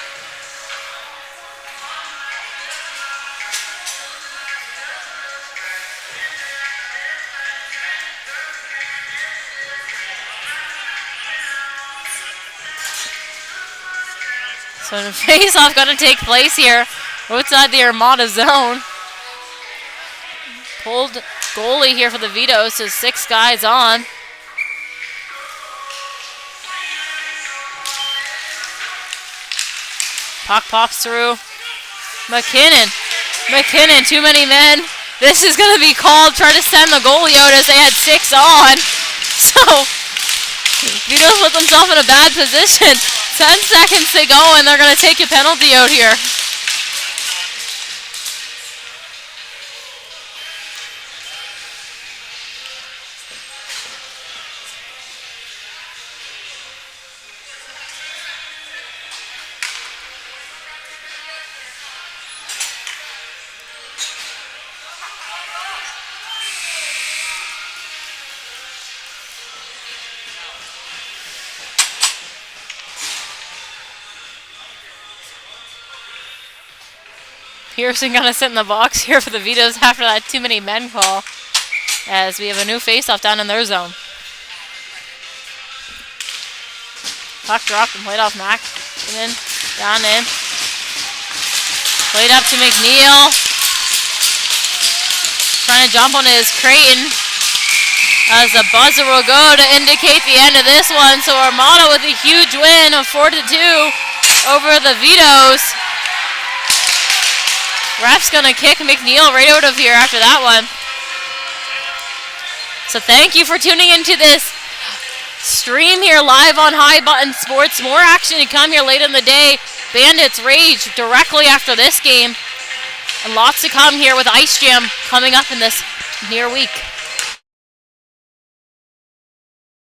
So the face-off going to take place here outside the Armada zone. Pulled goalie here for the Vito, so 6 guys on. Puck pops through. McKinnon. McKinnon, too many men. This is going to be called. Try to send the goalie out as they had 6 on. So Vito's put themselves in a bad position. 10 seconds to go, and they're going to take a penalty out here. Pearson gonna sit in the box here for the Vitos after that too many men call, as we have a new face-off down in their zone. Puck dropped and played off Mac. And then down in. Played up to McNeil. Trying to jump on his Creighton. As the buzzer will go to indicate the end of this one. So Armada with a huge win of 4-2 over the Vitos. Ref's going to kick McNeil right out of here after that one. So thank you for tuning into this stream here live on High Button Sports. More action to come here later in the day. Bandits Rage directly after this game. And lots to come here with Ice Jam coming up in this near week.